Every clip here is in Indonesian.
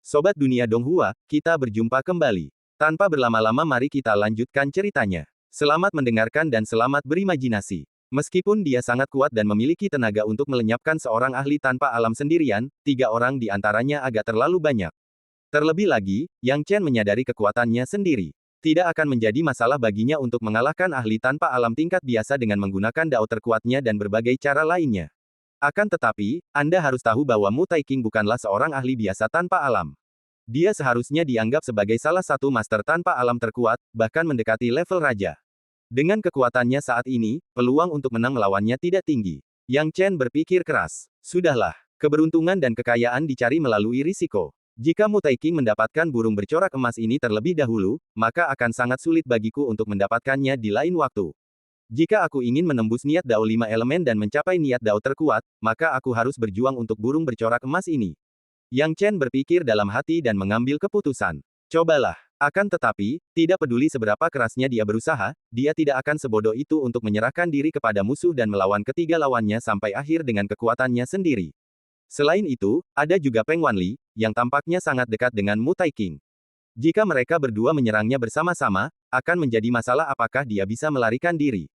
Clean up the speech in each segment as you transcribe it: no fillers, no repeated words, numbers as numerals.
Sobat Dunia Donghua, kita berjumpa kembali. Tanpa berlama-lama mari kita lanjutkan ceritanya. Selamat mendengarkan dan selamat berimajinasi. Meskipun dia sangat kuat dan memiliki tenaga untuk melenyapkan seorang ahli tanpa alam sendirian, 3 orang di antaranya agak terlalu banyak. Terlebih lagi, Yang Chen menyadari kekuatannya sendiri. Tidak akan menjadi masalah baginya untuk mengalahkan ahli tanpa alam tingkat biasa dengan menggunakan dao terkuatnya dan berbagai cara lainnya. Akan tetapi, Anda harus tahu bahwa Mu Taiking bukanlah seorang ahli biasa tanpa alam. Dia seharusnya dianggap sebagai salah satu master tanpa alam terkuat, bahkan mendekati level raja. Dengan kekuatannya saat ini, peluang untuk menang melawannya tidak tinggi. Yang Chen berpikir keras. Sudahlah, keberuntungan dan kekayaan dicari melalui risiko. Jika Mu Taiking mendapatkan burung bercorak emas ini terlebih dahulu, maka akan sangat sulit bagiku untuk mendapatkannya di lain waktu. Jika aku ingin menembus niat dao 5 elemen dan mencapai niat dao terkuat, maka aku harus berjuang untuk burung bercorak emas ini. Yang Chen berpikir dalam hati dan mengambil keputusan. Cobalah. Akan tetapi, tidak peduli seberapa kerasnya dia berusaha, dia tidak akan sebodoh itu untuk menyerahkan diri kepada musuh dan melawan ketiga lawannya sampai akhir dengan kekuatannya sendiri. Selain itu, ada juga Peng Wanli, yang tampaknya sangat dekat dengan Mu Taiking. Jika mereka berdua menyerangnya bersama-sama, akan menjadi masalah apakah dia bisa melarikan diri.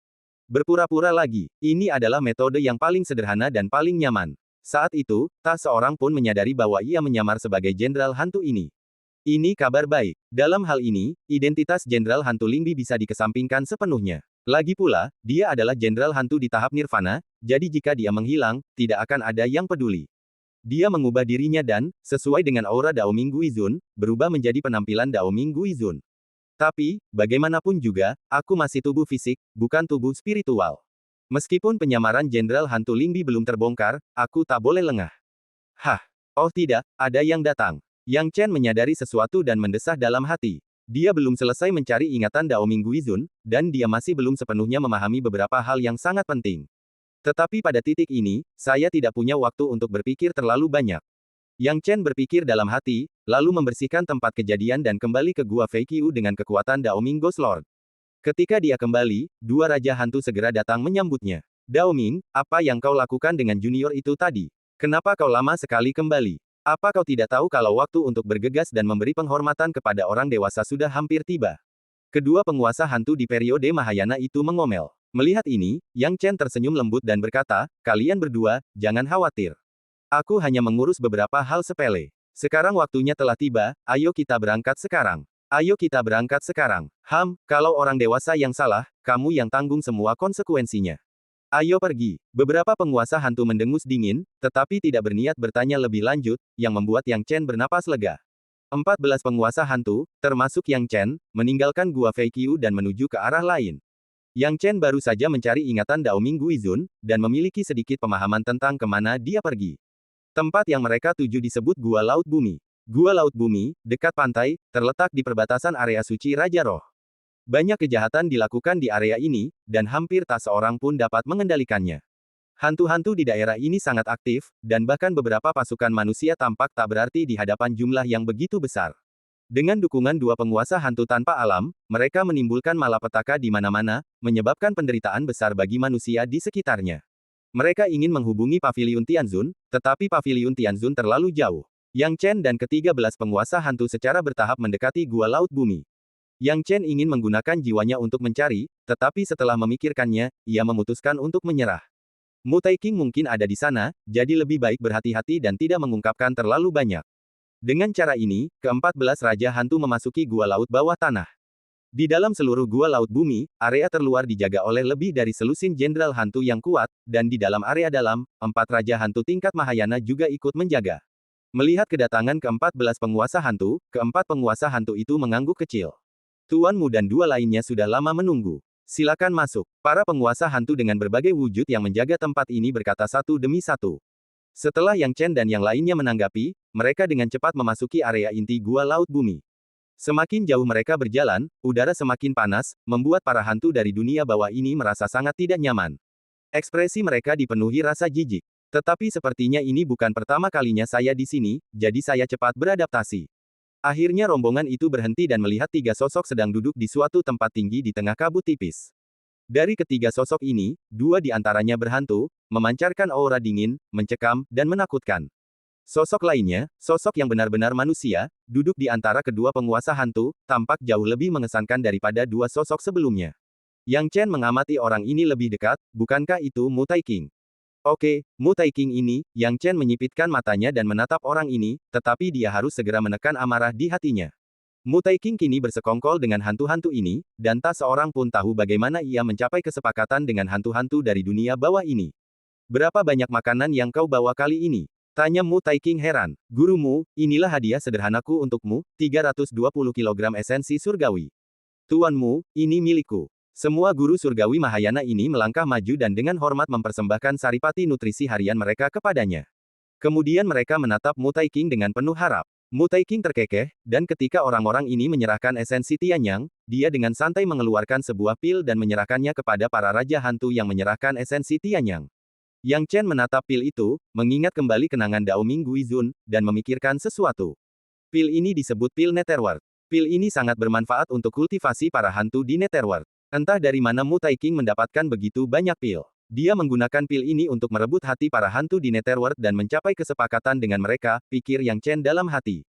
Berpura-pura lagi, ini adalah metode yang paling sederhana dan paling nyaman. Saat itu, tak seorang pun menyadari bahwa ia menyamar sebagai jenderal hantu ini. Ini kabar baik. Dalam hal ini, identitas jenderal hantu Lingbi bisa dikesampingkan sepenuhnya. Lagi pula, dia adalah jenderal hantu di tahap nirvana, jadi jika dia menghilang, tidak akan ada yang peduli. Dia mengubah dirinya dan, sesuai dengan aura Dao Ming Guizun, berubah menjadi penampilan Dao Ming Guizun. Tapi, bagaimanapun juga, aku masih tubuh fisik, bukan tubuh spiritual. Meskipun penyamaran Jenderal Hantu Lingbi belum terbongkar, aku tak boleh lengah. Hah! Oh tidak, ada yang datang. Yang Chen menyadari sesuatu dan mendesah dalam hati. Dia belum selesai mencari ingatan Dao Ming Guizun, dan dia masih belum sepenuhnya memahami beberapa hal yang sangat penting. Tetapi pada titik ini, saya tidak punya waktu untuk berpikir terlalu banyak. Yang Chen berpikir dalam hati, lalu membersihkan tempat kejadian dan kembali ke Gua Fei Qiu dengan kekuatan Dao Ming Ghost Lord. Ketika dia kembali, 2 raja hantu segera datang menyambutnya. Dao Ming, apa yang kau lakukan dengan junior itu tadi? Kenapa kau lama sekali kembali? Apa kau tidak tahu kalau waktu untuk bergegas dan memberi penghormatan kepada orang dewasa sudah hampir tiba? Kedua penguasa hantu di periode Mahayana itu mengomel. Melihat ini, Yang Chen tersenyum lembut dan berkata, kalian berdua, jangan khawatir. Aku hanya mengurus beberapa hal sepele. Sekarang waktunya telah tiba, ayo kita berangkat sekarang. Ayo kita berangkat sekarang. Kalau orang dewasa yang salah, kamu yang tanggung semua konsekuensinya. Ayo pergi. Beberapa penguasa hantu mendengus dingin, tetapi tidak berniat bertanya lebih lanjut, yang membuat Yang Chen bernapas lega. 14 penguasa hantu, termasuk Yang Chen, meninggalkan Gua Fei Qiu dan menuju ke arah lain. Yang Chen baru saja mencari ingatan Dao Ming Guizun, dan memiliki sedikit pemahaman tentang kemana dia pergi. Tempat yang mereka tuju disebut Gua Laut Bumi. Gua Laut Bumi, dekat pantai, terletak di perbatasan area suci Raja Roh. Banyak kejahatan dilakukan di area ini, dan hampir tak seorang pun dapat mengendalikannya. Hantu-hantu di daerah ini sangat aktif, dan bahkan beberapa pasukan manusia tampak tak berarti di hadapan jumlah yang begitu besar. Dengan dukungan 2 penguasa hantu tanpa alam, mereka menimbulkan malapetaka di mana-mana, menyebabkan penderitaan besar bagi manusia di sekitarnya. Mereka ingin menghubungi Paviliun Tianzun, tetapi Paviliun Tianzun terlalu jauh. Yang Chen dan ke-13 penguasa hantu secara bertahap mendekati Gua Laut Bumi. Yang Chen ingin menggunakan jiwanya untuk mencari, tetapi setelah memikirkannya, ia memutuskan untuk menyerah. Mu Taiking mungkin ada di sana, jadi lebih baik berhati-hati dan tidak mengungkapkan terlalu banyak. Dengan cara ini, ke-14 raja hantu memasuki Gua Laut Bawah Tanah. Di dalam seluruh Gua Laut Bumi, area terluar dijaga oleh lebih dari selusin jenderal hantu yang kuat, dan di dalam area dalam, 4 raja hantu tingkat Mahayana juga ikut menjaga. Melihat kedatangan ke-14 penguasa hantu, ke-4 penguasa hantu itu mengangguk kecil. Tuanmu dan 2 lainnya sudah lama menunggu. Silakan masuk. Para penguasa hantu dengan berbagai wujud yang menjaga tempat ini berkata satu demi satu. Setelah Yang Chen dan yang lainnya menanggapi, mereka dengan cepat memasuki area inti Gua Laut Bumi. Semakin jauh mereka berjalan, udara semakin panas, membuat para hantu dari dunia bawah ini merasa sangat tidak nyaman. Ekspresi mereka dipenuhi rasa jijik. Tetapi sepertinya ini bukan pertama kalinya saya di sini, jadi saya cepat beradaptasi. Akhirnya rombongan itu berhenti dan melihat 3 sosok sedang duduk di suatu tempat tinggi di tengah kabut tipis. Dari ketiga sosok ini, 2 di antaranya berhantu, memancarkan aura dingin, mencekam, dan menakutkan. Sosok lainnya, sosok yang benar-benar manusia, duduk di antara kedua penguasa hantu, tampak jauh lebih mengesankan daripada dua sosok sebelumnya. Yang Chen mengamati orang ini lebih dekat, bukankah itu Mu Taiking? Oke, Mu Taiking ini, Yang Chen menyipitkan matanya dan menatap orang ini, tetapi dia harus segera menekan amarah di hatinya. Mu Taiking kini bersekongkol dengan hantu-hantu ini, dan tak seorang pun tahu bagaimana ia mencapai kesepakatan dengan hantu-hantu dari dunia bawah ini. Berapa banyak makanan yang kau bawa kali ini? Tanya Mu Taiking heran. Gurumu, inilah hadiah sederhanaku untukmu, 320 kilogram esensi surgawi. Tuanmu, ini milikku. Semua guru surgawi Mahayana ini melangkah maju dan dengan hormat mempersembahkan saripati nutrisi harian mereka kepadanya. Kemudian mereka menatap Mu Taiking dengan penuh harap. Mu Taiking terkekeh, dan ketika orang-orang ini menyerahkan esensi Tianyang, dia dengan santai mengeluarkan sebuah pil dan menyerahkannya kepada para raja hantu yang menyerahkan esensi Tianyang. Yang Chen menatap pil itu, mengingat kembali kenangan Dao Ming Guizun, dan memikirkan sesuatu. Pil ini disebut pil Netherworld. Pil ini sangat bermanfaat untuk kultivasi para hantu di Netherworld. Entah dari mana Mu Taiking mendapatkan begitu banyak pil. Dia menggunakan pil ini untuk merebut hati para hantu di Netherworld dan mencapai kesepakatan dengan mereka, pikir Yang Chen dalam hati.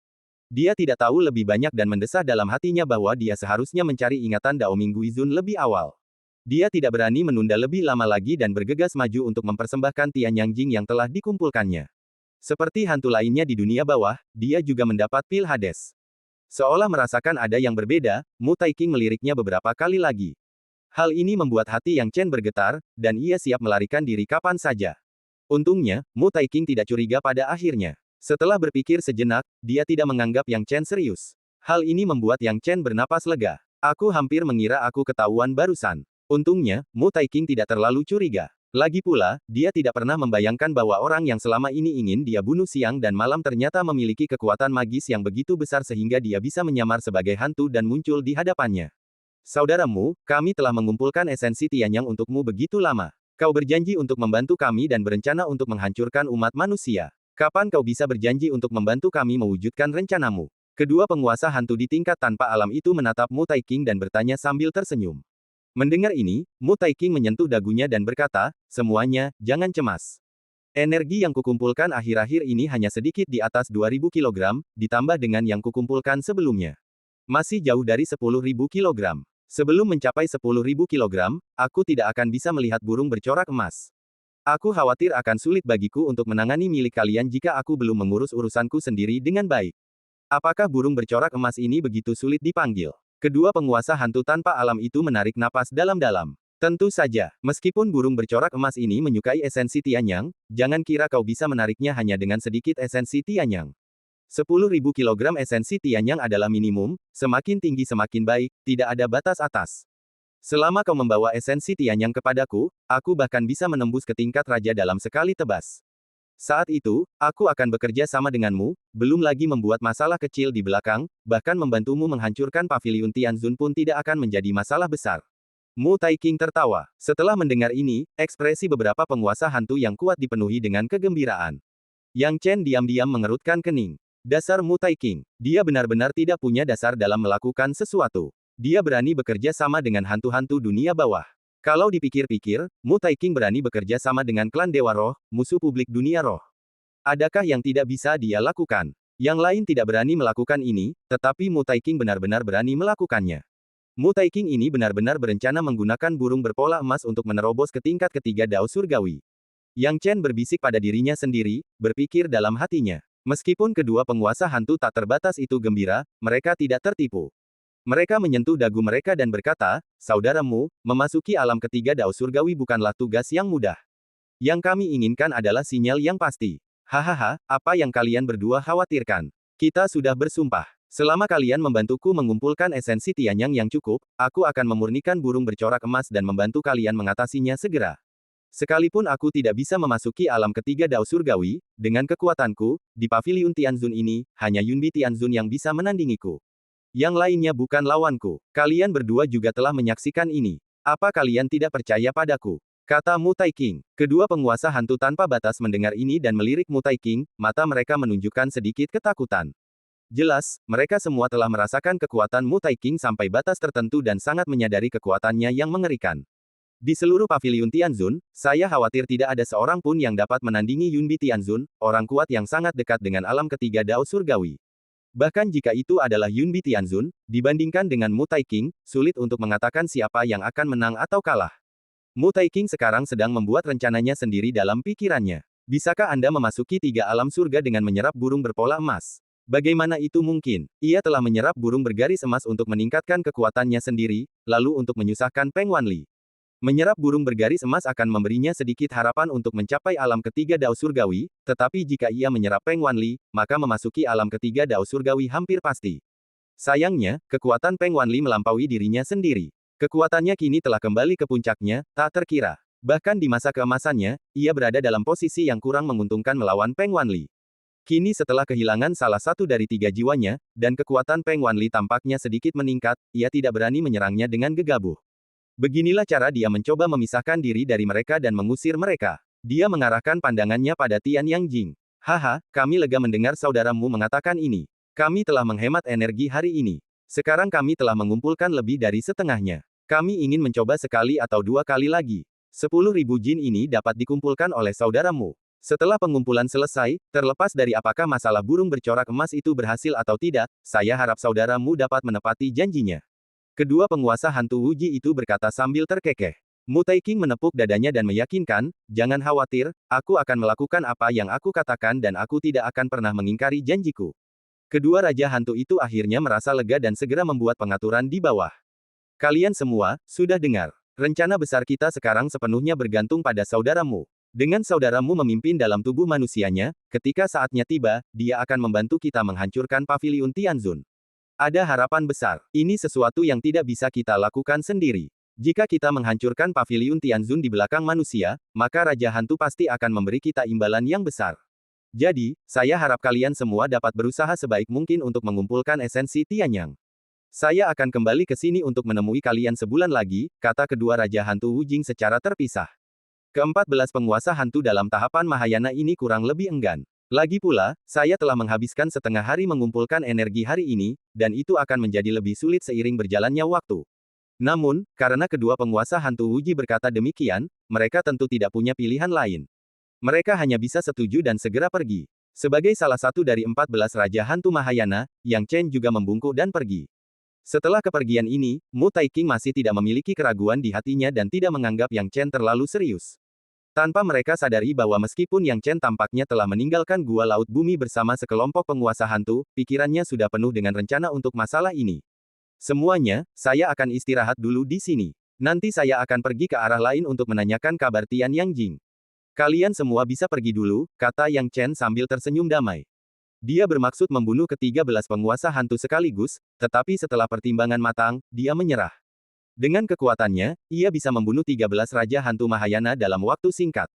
Dia tidak tahu lebih banyak dan mendesah dalam hatinya bahwa dia seharusnya mencari ingatan Dao Ming Guizun lebih awal. Dia tidak berani menunda lebih lama lagi dan bergegas maju untuk mempersembahkan Tianyang Jing yang telah dikumpulkannya. Seperti hantu lainnya di dunia bawah, dia juga mendapat pil Hades. Seolah merasakan ada yang berbeda, Mu Taiking meliriknya beberapa kali lagi. Hal ini membuat hati Yang Chen bergetar, dan ia siap melarikan diri kapan saja. Untungnya, Mu Taiking tidak curiga pada akhirnya. Setelah berpikir sejenak, dia tidak menganggap Yang Chen serius. Hal ini membuat Yang Chen bernapas lega. Aku hampir mengira aku ketahuan barusan. Untungnya, Mu Taiking tidak terlalu curiga. Lagi pula, dia tidak pernah membayangkan bahwa orang yang selama ini ingin dia bunuh siang dan malam ternyata memiliki kekuatan magis yang begitu besar sehingga dia bisa menyamar sebagai hantu dan muncul di hadapannya. Saudaramu, kami telah mengumpulkan esensi Tianyang untukmu begitu lama. Kau berjanji untuk membantu kami dan berencana untuk menghancurkan umat manusia. Kapan kau bisa berjanji untuk membantu kami mewujudkan rencanamu? Kedua penguasa hantu di tingkat tanpa alam itu menatap Mu Taiking dan bertanya sambil tersenyum. Mendengar ini, Mu Taiking menyentuh dagunya dan berkata, semuanya, jangan cemas. Energi yang kukumpulkan akhir-akhir ini hanya sedikit di atas 2000 kilogram, ditambah dengan yang kukumpulkan sebelumnya. Masih jauh dari 10.000 kilogram. Sebelum mencapai 10.000 kilogram, aku tidak akan bisa melihat burung bercorak emas. Aku khawatir akan sulit bagiku untuk menangani milik kalian jika aku belum mengurus urusanku sendiri dengan baik. Apakah burung bercorak emas ini begitu sulit dipanggil? Kedua penguasa hantu tanpa alam itu menarik napas dalam-dalam. Tentu saja, meskipun burung bercorak emas ini menyukai esensi Tianyang, jangan kira kau bisa menariknya hanya dengan sedikit esensi Tianyang. 10.000 kilogram esensi Tianyang adalah minimum, semakin tinggi semakin baik, tidak ada batas atas. Selama kau membawa esensi Tianyang kepadaku, aku bahkan bisa menembus ke tingkat raja dalam sekali tebas. Saat itu, aku akan bekerja sama denganmu, belum lagi membuat masalah kecil di belakang, bahkan membantumu menghancurkan paviliun Tianzun pun tidak akan menjadi masalah besar. Mu Taiking tertawa. Setelah mendengar ini, ekspresi beberapa penguasa hantu yang kuat dipenuhi dengan kegembiraan. Yang Chen diam-diam mengerutkan kening. Dasar Mu Taiking. Dia benar-benar tidak punya dasar dalam melakukan sesuatu. Dia berani bekerja sama dengan hantu-hantu dunia bawah. Kalau dipikir-pikir, Mu Taiking berani bekerja sama dengan klan Dewa Roh, musuh publik dunia roh. Adakah yang tidak bisa dia lakukan? Yang lain tidak berani melakukan ini, tetapi Mu Taiking benar-benar berani melakukannya. Mu Taiking ini benar-benar berencana menggunakan burung berpola emas untuk menerobos ke tingkat ketiga Dao Surgawi. Yang Chen berbisik pada dirinya sendiri, berpikir dalam hatinya. Meskipun kedua penguasa hantu tak terbatas itu gembira, mereka tidak tertipu. Mereka menyentuh dagu mereka dan berkata, saudaramu, memasuki alam ketiga Dao Surgawi bukanlah tugas yang mudah. Yang kami inginkan adalah sinyal yang pasti. Hahaha, apa yang kalian berdua khawatirkan? Kita sudah bersumpah. Selama kalian membantuku mengumpulkan esensi Tianyang yang cukup, aku akan memurnikan burung bercorak emas dan membantu kalian mengatasinya segera. Sekalipun aku tidak bisa memasuki alam ketiga Dao Surgawi, dengan kekuatanku, di paviliun Tianzun ini, hanya Yunbi Tianzun yang bisa menandingiku. Yang lainnya bukan lawanku. Kalian berdua juga telah menyaksikan ini. Apa kalian tidak percaya padaku? Kata Mu Taiking. Kedua penguasa hantu tanpa batas mendengar ini dan melirik Mu Taiking, mata mereka menunjukkan sedikit ketakutan. Jelas, mereka semua telah merasakan kekuatan Mu Taiking sampai batas tertentu dan sangat menyadari kekuatannya yang mengerikan. Di seluruh paviliun Tianzun, saya khawatir tidak ada seorang pun yang dapat menandingi Yunbi Tianzun, orang kuat yang sangat dekat dengan alam ketiga Dao Surgawi. Bahkan jika itu adalah Yunbi Tianzun, dibandingkan dengan Mu Taiking, sulit untuk mengatakan siapa yang akan menang atau kalah. Mu Taiking sekarang sedang membuat rencananya sendiri dalam pikirannya. Bisakah Anda memasuki tiga alam surga dengan menyerap burung berpola emas? Bagaimana itu mungkin? Ia telah menyerap burung bergaris emas untuk meningkatkan kekuatannya sendiri, lalu untuk menyusahkan Peng Wanli. Menyerap burung bergaris emas akan memberinya sedikit harapan untuk mencapai alam ketiga Dao Surgawi, tetapi jika ia menyerap Peng Wanli, maka memasuki alam ketiga Dao Surgawi hampir pasti. Sayangnya, kekuatan Peng Wanli melampaui dirinya sendiri. Kekuatannya kini telah kembali ke puncaknya, tak terkira. Bahkan di masa keemasannya, ia berada dalam posisi yang kurang menguntungkan melawan Peng Wanli. Kini setelah kehilangan salah satu dari tiga jiwanya, dan kekuatan Peng Wanli tampaknya sedikit meningkat, ia tidak berani menyerangnya dengan gegabah. Beginilah cara dia mencoba memisahkan diri dari mereka dan mengusir mereka. Dia mengarahkan pandangannya pada Tian Yang Jing. Haha, kami lega mendengar saudaramu mengatakan ini. Kami telah menghemat energi hari ini. Sekarang kami telah mengumpulkan lebih dari setengahnya. Kami ingin mencoba sekali atau dua kali lagi. 10.000 jin ini dapat dikumpulkan oleh saudaramu. Setelah pengumpulan selesai, terlepas dari apakah masalah burung bercorak emas itu berhasil atau tidak, saya harap saudaramu dapat menepati janjinya. Kedua penguasa hantu Wuji itu berkata sambil terkekeh. Mu Taiking menepuk dadanya dan meyakinkan, jangan khawatir, aku akan melakukan apa yang aku katakan dan aku tidak akan pernah mengingkari janjiku. Kedua raja hantu itu akhirnya merasa lega dan segera membuat pengaturan di bawah. Kalian semua, sudah dengar. Rencana besar kita sekarang sepenuhnya bergantung pada saudaramu. Dengan saudaramu memimpin dalam tubuh manusianya, ketika saatnya tiba, dia akan membantu kita menghancurkan paviliun Tianzun. Ada harapan besar. Ini sesuatu yang tidak bisa kita lakukan sendiri. Jika kita menghancurkan paviliun Tianzun di belakang manusia, maka Raja Hantu pasti akan memberi kita imbalan yang besar. Jadi, saya harap kalian semua dapat berusaha sebaik mungkin untuk mengumpulkan esensi Tianyang. Saya akan kembali ke sini untuk menemui kalian sebulan lagi, kata kedua Raja Hantu Wujing secara terpisah. Ke-14 penguasa hantu dalam tahapan Mahayana ini kurang lebih enggan. Lagi pula, saya telah menghabiskan setengah hari mengumpulkan energi hari ini, dan itu akan menjadi lebih sulit seiring berjalannya waktu. Namun, karena kedua penguasa hantu Wuji berkata demikian, mereka tentu tidak punya pilihan lain. Mereka hanya bisa setuju dan segera pergi. Sebagai salah satu dari 14 Raja Hantu Mahayana, Yang Chen juga membungkuk dan pergi. Setelah kepergian ini, Mu Taiking masih tidak memiliki keraguan di hatinya dan tidak menganggap Yang Chen terlalu serius. Tanpa mereka sadari bahwa meskipun Yang Chen tampaknya telah meninggalkan Gua Laut Bumi bersama sekelompok penguasa hantu, pikirannya sudah penuh dengan rencana untuk masalah ini. Semuanya, saya akan istirahat dulu di sini. Nanti saya akan pergi ke arah lain untuk menanyakan kabar Tian Yang Jing. Kalian semua bisa pergi dulu, kata Yang Chen sambil tersenyum damai. Dia bermaksud membunuh ke-13 penguasa hantu sekaligus, tetapi setelah pertimbangan matang, dia menyerah. Dengan kekuatannya, ia bisa membunuh 13 Raja Hantu Mahayana dalam waktu singkat.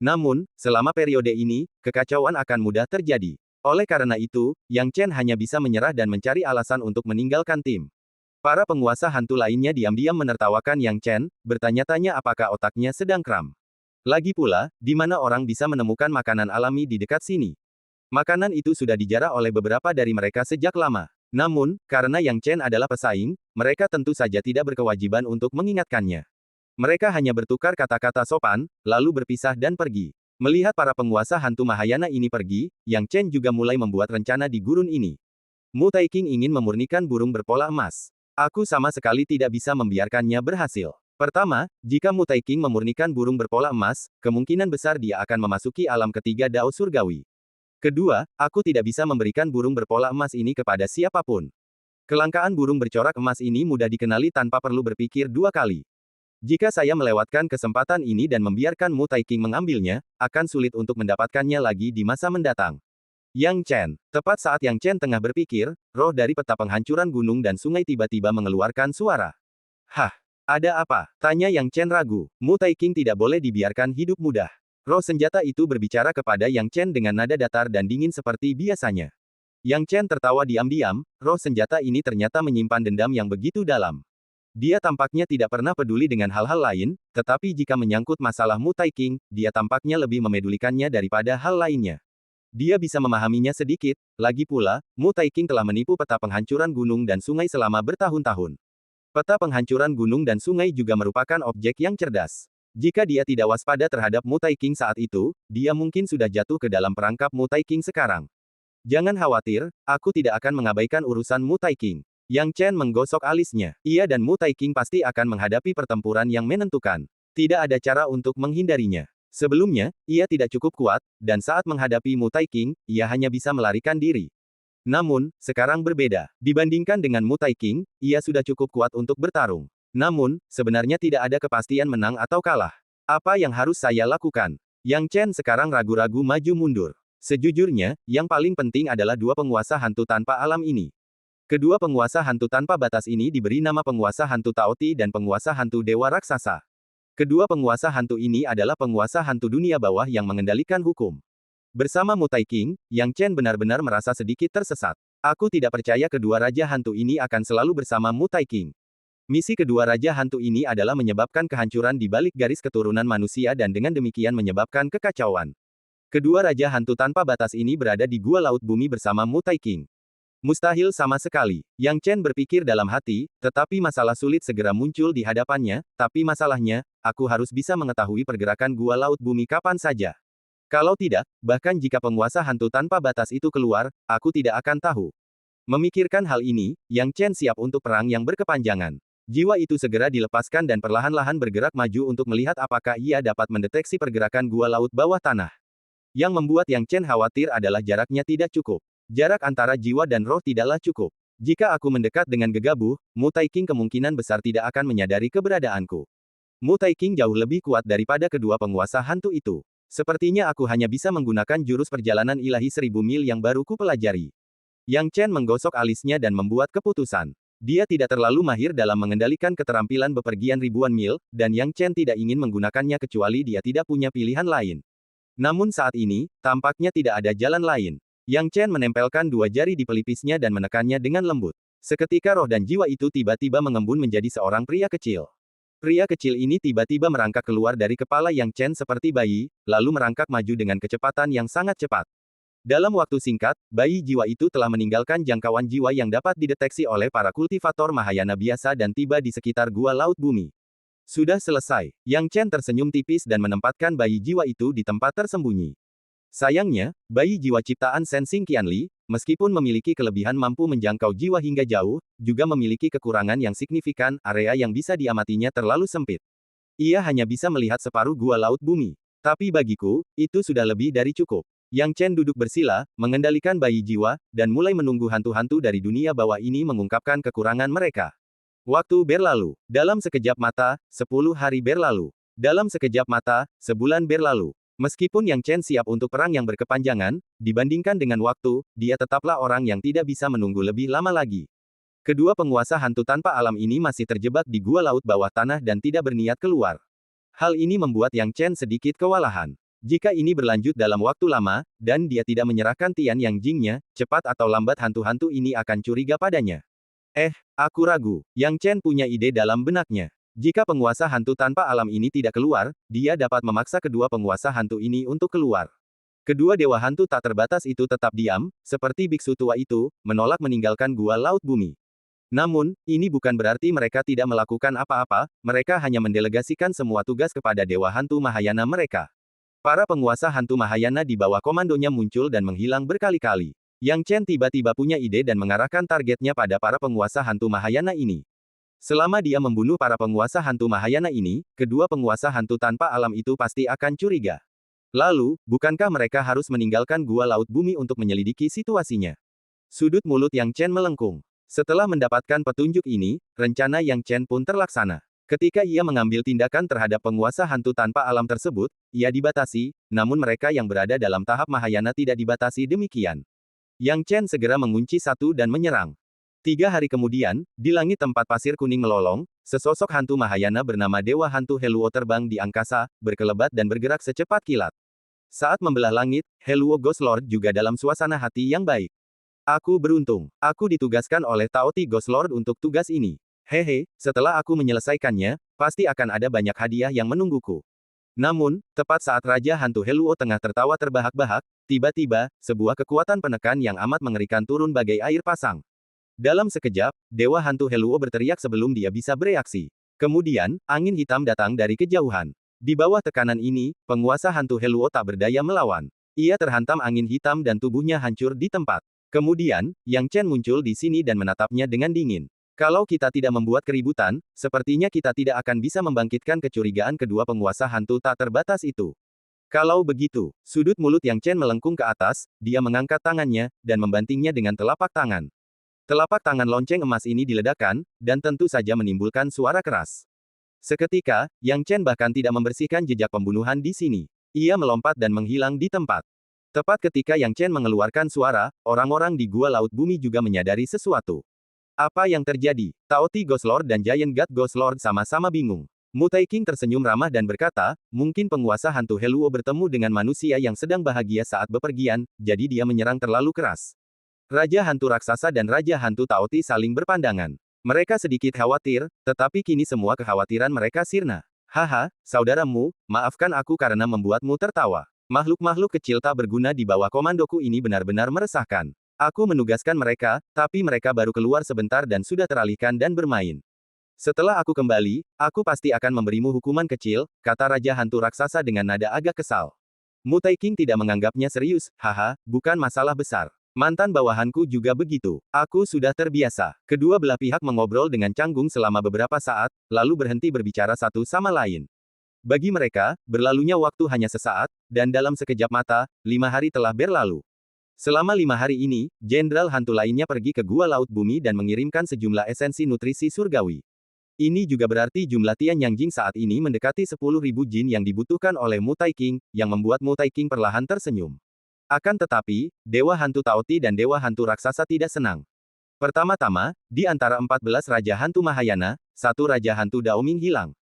Namun, selama periode ini, kekacauan akan mudah terjadi. Oleh karena itu, Yang Chen hanya bisa menyerah dan mencari alasan untuk meninggalkan tim. Para penguasa hantu lainnya diam-diam menertawakan Yang Chen, bertanya-tanya apakah otaknya sedang kram. Lagi pula, di mana orang bisa menemukan makanan alami di dekat sini? Makanan itu sudah dijarah oleh beberapa dari mereka sejak lama. Namun, karena Yang Chen adalah pesaing, mereka tentu saja tidak berkewajiban untuk mengingatkannya. Mereka hanya bertukar kata-kata sopan, lalu berpisah dan pergi. Melihat para penguasa hantu Mahayana ini pergi, Yang Chen juga mulai membuat rencana di gurun ini. Mu Taiking ingin memurnikan burung berpola emas. Aku sama sekali tidak bisa membiarkannya berhasil. Pertama, jika Mu Taiking memurnikan burung berpola emas, kemungkinan besar dia akan memasuki alam ketiga Dao Surgawi. Kedua, aku tidak bisa memberikan burung berpola emas ini kepada siapapun. Kelangkaan burung bercorak emas ini mudah dikenali tanpa perlu berpikir dua kali. Jika saya melewatkan kesempatan ini dan membiarkan Mu Taiking mengambilnya, akan sulit untuk mendapatkannya lagi di masa mendatang. Yang Chen. Tepat saat Yang Chen tengah berpikir, roh dari peta penghancuran gunung dan sungai tiba-tiba mengeluarkan suara. Hah, ada apa? Tanya Yang Chen ragu. Mu Taiking tidak boleh dibiarkan hidup mudah. Roh senjata itu berbicara kepada Yang Chen dengan nada datar dan dingin seperti biasanya. Yang Chen tertawa diam-diam, roh senjata ini ternyata menyimpan dendam yang begitu dalam. Dia tampaknya tidak pernah peduli dengan hal-hal lain, tetapi jika menyangkut masalah Mu Taiking, dia tampaknya lebih memedulikannya daripada hal lainnya. Dia bisa memahaminya sedikit, lagi pula, Mu Taiking telah menipu peta penghancuran gunung dan sungai selama bertahun-tahun. Peta penghancuran gunung dan sungai juga merupakan objek yang cerdas. Jika dia tidak waspada terhadap Mutai King saat itu, dia mungkin sudah jatuh ke dalam perangkap Mutai King sekarang. Jangan khawatir, aku tidak akan mengabaikan urusan Mutai King. Yang Chen menggosok alisnya. Ia dan Mutai King pasti akan menghadapi pertempuran yang menentukan. Tidak ada cara untuk menghindarinya. Sebelumnya, ia tidak cukup kuat, dan saat menghadapi Mutai King, ia hanya bisa melarikan diri. Namun, sekarang berbeda. Dibandingkan dengan Mutai King, ia sudah cukup kuat untuk bertarung. Namun, sebenarnya tidak ada kepastian menang atau kalah. Apa yang harus saya lakukan? Yang Chen sekarang ragu-ragu maju mundur. Sejujurnya, yang paling penting adalah dua penguasa hantu tanpa alam ini. Kedua penguasa hantu tanpa batas ini diberi nama penguasa hantu Taoti dan penguasa hantu dewa raksasa. Kedua penguasa hantu ini adalah penguasa hantu dunia bawah yang mengendalikan hukum. Bersama Mutai King, Yang Chen benar-benar merasa sedikit tersesat. Aku tidak percaya kedua raja hantu ini akan selalu bersama Mutai King. Misi kedua raja hantu ini adalah menyebabkan kehancuran di balik garis keturunan manusia dan dengan demikian menyebabkan kekacauan. Kedua raja hantu tanpa batas ini berada di gua laut bumi bersama Mutai King. Mustahil sama sekali. Yang Chen berpikir dalam hati, tetapi masalah sulit segera muncul di hadapannya, tapi masalahnya, aku harus bisa mengetahui pergerakan gua laut bumi kapan saja. Kalau tidak, bahkan jika penguasa hantu tanpa batas itu keluar, aku tidak akan tahu. Memikirkan hal ini, Yang Chen siap untuk perang yang berkepanjangan. Jiwa itu segera dilepaskan dan perlahan-lahan bergerak maju untuk melihat apakah ia dapat mendeteksi pergerakan gua laut bawah tanah. Yang membuat Yang Chen khawatir adalah jaraknya tidak cukup. Jarak antara jiwa dan roh tidaklah cukup. Jika aku mendekat dengan gegabah, Mutai King kemungkinan besar tidak akan menyadari keberadaanku. Mutai King jauh lebih kuat daripada kedua penguasa hantu itu. Sepertinya aku hanya bisa menggunakan jurus perjalanan ilahi 1000 mil yang baru kupelajari. Yang Chen menggosok alisnya dan membuat keputusan. Dia tidak terlalu mahir dalam mengendalikan keterampilan bepergian ribuan mil, dan Yang Chen tidak ingin menggunakannya kecuali dia tidak punya pilihan lain. Namun saat ini, tampaknya tidak ada jalan lain. Yang Chen menempelkan dua jari di pelipisnya dan menekannya dengan lembut. Seketika roh dan jiwa itu tiba-tiba mengembun menjadi seorang pria kecil. Pria kecil ini tiba-tiba merangkak keluar dari kepala Yang Chen seperti bayi, lalu merangkak maju dengan kecepatan yang sangat cepat. Dalam waktu singkat, bayi jiwa itu telah meninggalkan jangkauan jiwa yang dapat dideteksi oleh para kultivator Mahayana biasa dan tiba di sekitar gua laut bumi. Sudah selesai. Yang Chen tersenyum tipis dan menempatkan bayi jiwa itu di tempat tersembunyi. Sayangnya, bayi jiwa ciptaan Sensing Qianli, meskipun memiliki kelebihan mampu menjangkau jiwa hingga jauh, juga memiliki kekurangan yang signifikan, area yang bisa diamatinya terlalu sempit. Ia hanya bisa melihat separuh gua laut bumi. Tapi bagiku, itu sudah lebih dari cukup. Yang Chen duduk bersila, mengendalikan bayi jiwa, dan mulai menunggu hantu-hantu dari dunia bawah ini mengungkapkan kekurangan mereka. Waktu berlalu. Dalam sekejap mata, 10 hari berlalu. Dalam sekejap mata, sebulan berlalu. Meskipun Yang Chen siap untuk perang yang berkepanjangan, dibandingkan dengan waktu, dia tetaplah orang yang tidak bisa menunggu lebih lama lagi. Kedua penguasa hantu tanpa alam ini masih terjebak di gua laut bawah tanah dan tidak berniat keluar. Hal ini membuat Yang Chen sedikit kewalahan. Jika ini berlanjut dalam waktu lama, dan dia tidak menyerahkan Tian Yang Jingnya, cepat atau lambat hantu-hantu ini akan curiga padanya. Aku ragu. Yang Chen punya ide dalam benaknya. Jika penguasa hantu tanpa alam ini tidak keluar, dia dapat memaksa kedua penguasa hantu ini untuk keluar. Kedua dewa hantu tak terbatas itu tetap diam, seperti biksu tua itu, menolak meninggalkan gua laut bumi. Namun, ini bukan berarti mereka tidak melakukan apa-apa, mereka hanya mendelegasikan semua tugas kepada dewa hantu Mahayana mereka. Para penguasa hantu Mahayana di bawah komandonya muncul dan menghilang berkali-kali. Yang Chen tiba-tiba punya ide dan mengarahkan targetnya pada para penguasa hantu Mahayana ini. Selama dia membunuh para penguasa hantu Mahayana ini, kedua penguasa hantu tanpa alam itu pasti akan curiga. Lalu, bukankah mereka harus meninggalkan gua laut bumi untuk menyelidiki situasinya? Sudut mulut Yang Chen melengkung. Setelah mendapatkan petunjuk ini, rencana Yang Chen pun terlaksana. Ketika ia mengambil tindakan terhadap penguasa hantu tanpa alam tersebut, ia dibatasi, namun mereka yang berada dalam tahap Mahayana tidak dibatasi demikian. Yang Chen segera mengunci satu dan menyerang. 3 hari kemudian, di langit tempat pasir kuning melolong, sesosok hantu Mahayana bernama Dewa Hantu Heluo terbang di angkasa, berkelebat dan bergerak secepat kilat. Saat membelah langit, Heluo Ghost Lord juga dalam suasana hati yang baik. Aku beruntung. Aku ditugaskan oleh Taoti Ghost Lord untuk tugas ini. Hehe, setelah aku menyelesaikannya, pasti akan ada banyak hadiah yang menungguku. Namun, tepat saat Raja Hantu Heluo tengah tertawa terbahak-bahak, tiba-tiba, sebuah kekuatan penekan yang amat mengerikan turun bagai air pasang. Dalam sekejap, Dewa Hantu Heluo berteriak sebelum dia bisa bereaksi. Kemudian, angin hitam datang dari kejauhan. Di bawah tekanan ini, penguasa hantu Heluo tak berdaya melawan. Ia terhantam angin hitam dan tubuhnya hancur di tempat. Kemudian, Yang Chen muncul di sini dan menatapnya dengan dingin. Kalau kita tidak membuat keributan, sepertinya kita tidak akan bisa membangkitkan kecurigaan kedua penguasa hantu tak terbatas itu. Kalau begitu, sudut mulut Yang Chen melengkung ke atas, dia mengangkat tangannya, dan membantingnya dengan telapak tangan. Telapak tangan lonceng emas ini diledakkan, dan tentu saja menimbulkan suara keras. Seketika, Yang Chen bahkan tidak membersihkan jejak pembunuhan di sini. Ia melompat dan menghilang di tempat. Tepat ketika Yang Chen mengeluarkan suara, orang-orang di Gua Laut Bumi juga menyadari sesuatu. Apa yang terjadi? Taoti Ghost Lord dan Giant God Ghost Lord sama-sama bingung. Mu Taiking tersenyum ramah dan berkata, mungkin penguasa hantu Heluo bertemu dengan manusia yang sedang bahagia saat bepergian, jadi dia menyerang terlalu keras. Raja Hantu Raksasa dan Raja Hantu Taoti saling berpandangan. Mereka sedikit khawatir, tetapi kini semua kekhawatiran mereka sirna. Haha, saudaramu, maafkan aku karena membuatmu tertawa. Makhluk-makhluk kecil tak berguna di bawah komandoku ini benar-benar meresahkan. Aku menugaskan mereka, tapi mereka baru keluar sebentar dan sudah teralihkan dan bermain. Setelah aku kembali, aku pasti akan memberimu hukuman kecil, kata Raja Hantu Raksasa dengan nada agak kesal. Mu Taiking tidak menganggapnya serius, haha, bukan masalah besar. Mantan bawahanku juga begitu. Aku sudah terbiasa. Kedua belah pihak mengobrol dengan canggung selama beberapa saat, lalu berhenti berbicara satu sama lain. Bagi mereka, berlalunya waktu hanya sesaat, dan dalam sekejap mata, 5 hari telah berlalu. Selama 5 hari ini, jenderal hantu lainnya pergi ke Gua Laut Bumi dan mengirimkan sejumlah esensi nutrisi surgawi. Ini juga berarti jumlah Tian Yang Jing saat ini mendekati 10.000 jin yang dibutuhkan oleh Mu Taiking, yang membuat Mu Taiking perlahan tersenyum. Akan tetapi, Dewa Hantu Taoti dan Dewa Hantu Raksasa tidak senang. Pertama-tama, di antara 14 Raja Hantu Mahayana, satu Raja Hantu Daoming hilang.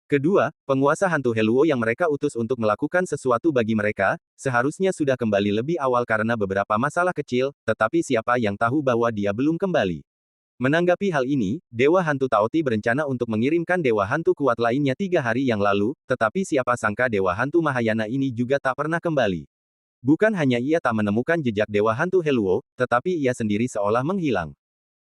Kedua, penguasa hantu Heluo yang mereka utus untuk melakukan sesuatu bagi mereka, seharusnya sudah kembali lebih awal karena beberapa masalah kecil, tetapi siapa yang tahu bahwa dia belum kembali. Menanggapi hal ini, Dewa Hantu Taoti berencana untuk mengirimkan Dewa Hantu kuat lainnya 3 hari yang lalu, tetapi siapa sangka Dewa Hantu Mahayana ini juga tak pernah kembali. Bukan hanya ia tak menemukan jejak Dewa Hantu Heluo, tetapi ia sendiri seolah menghilang.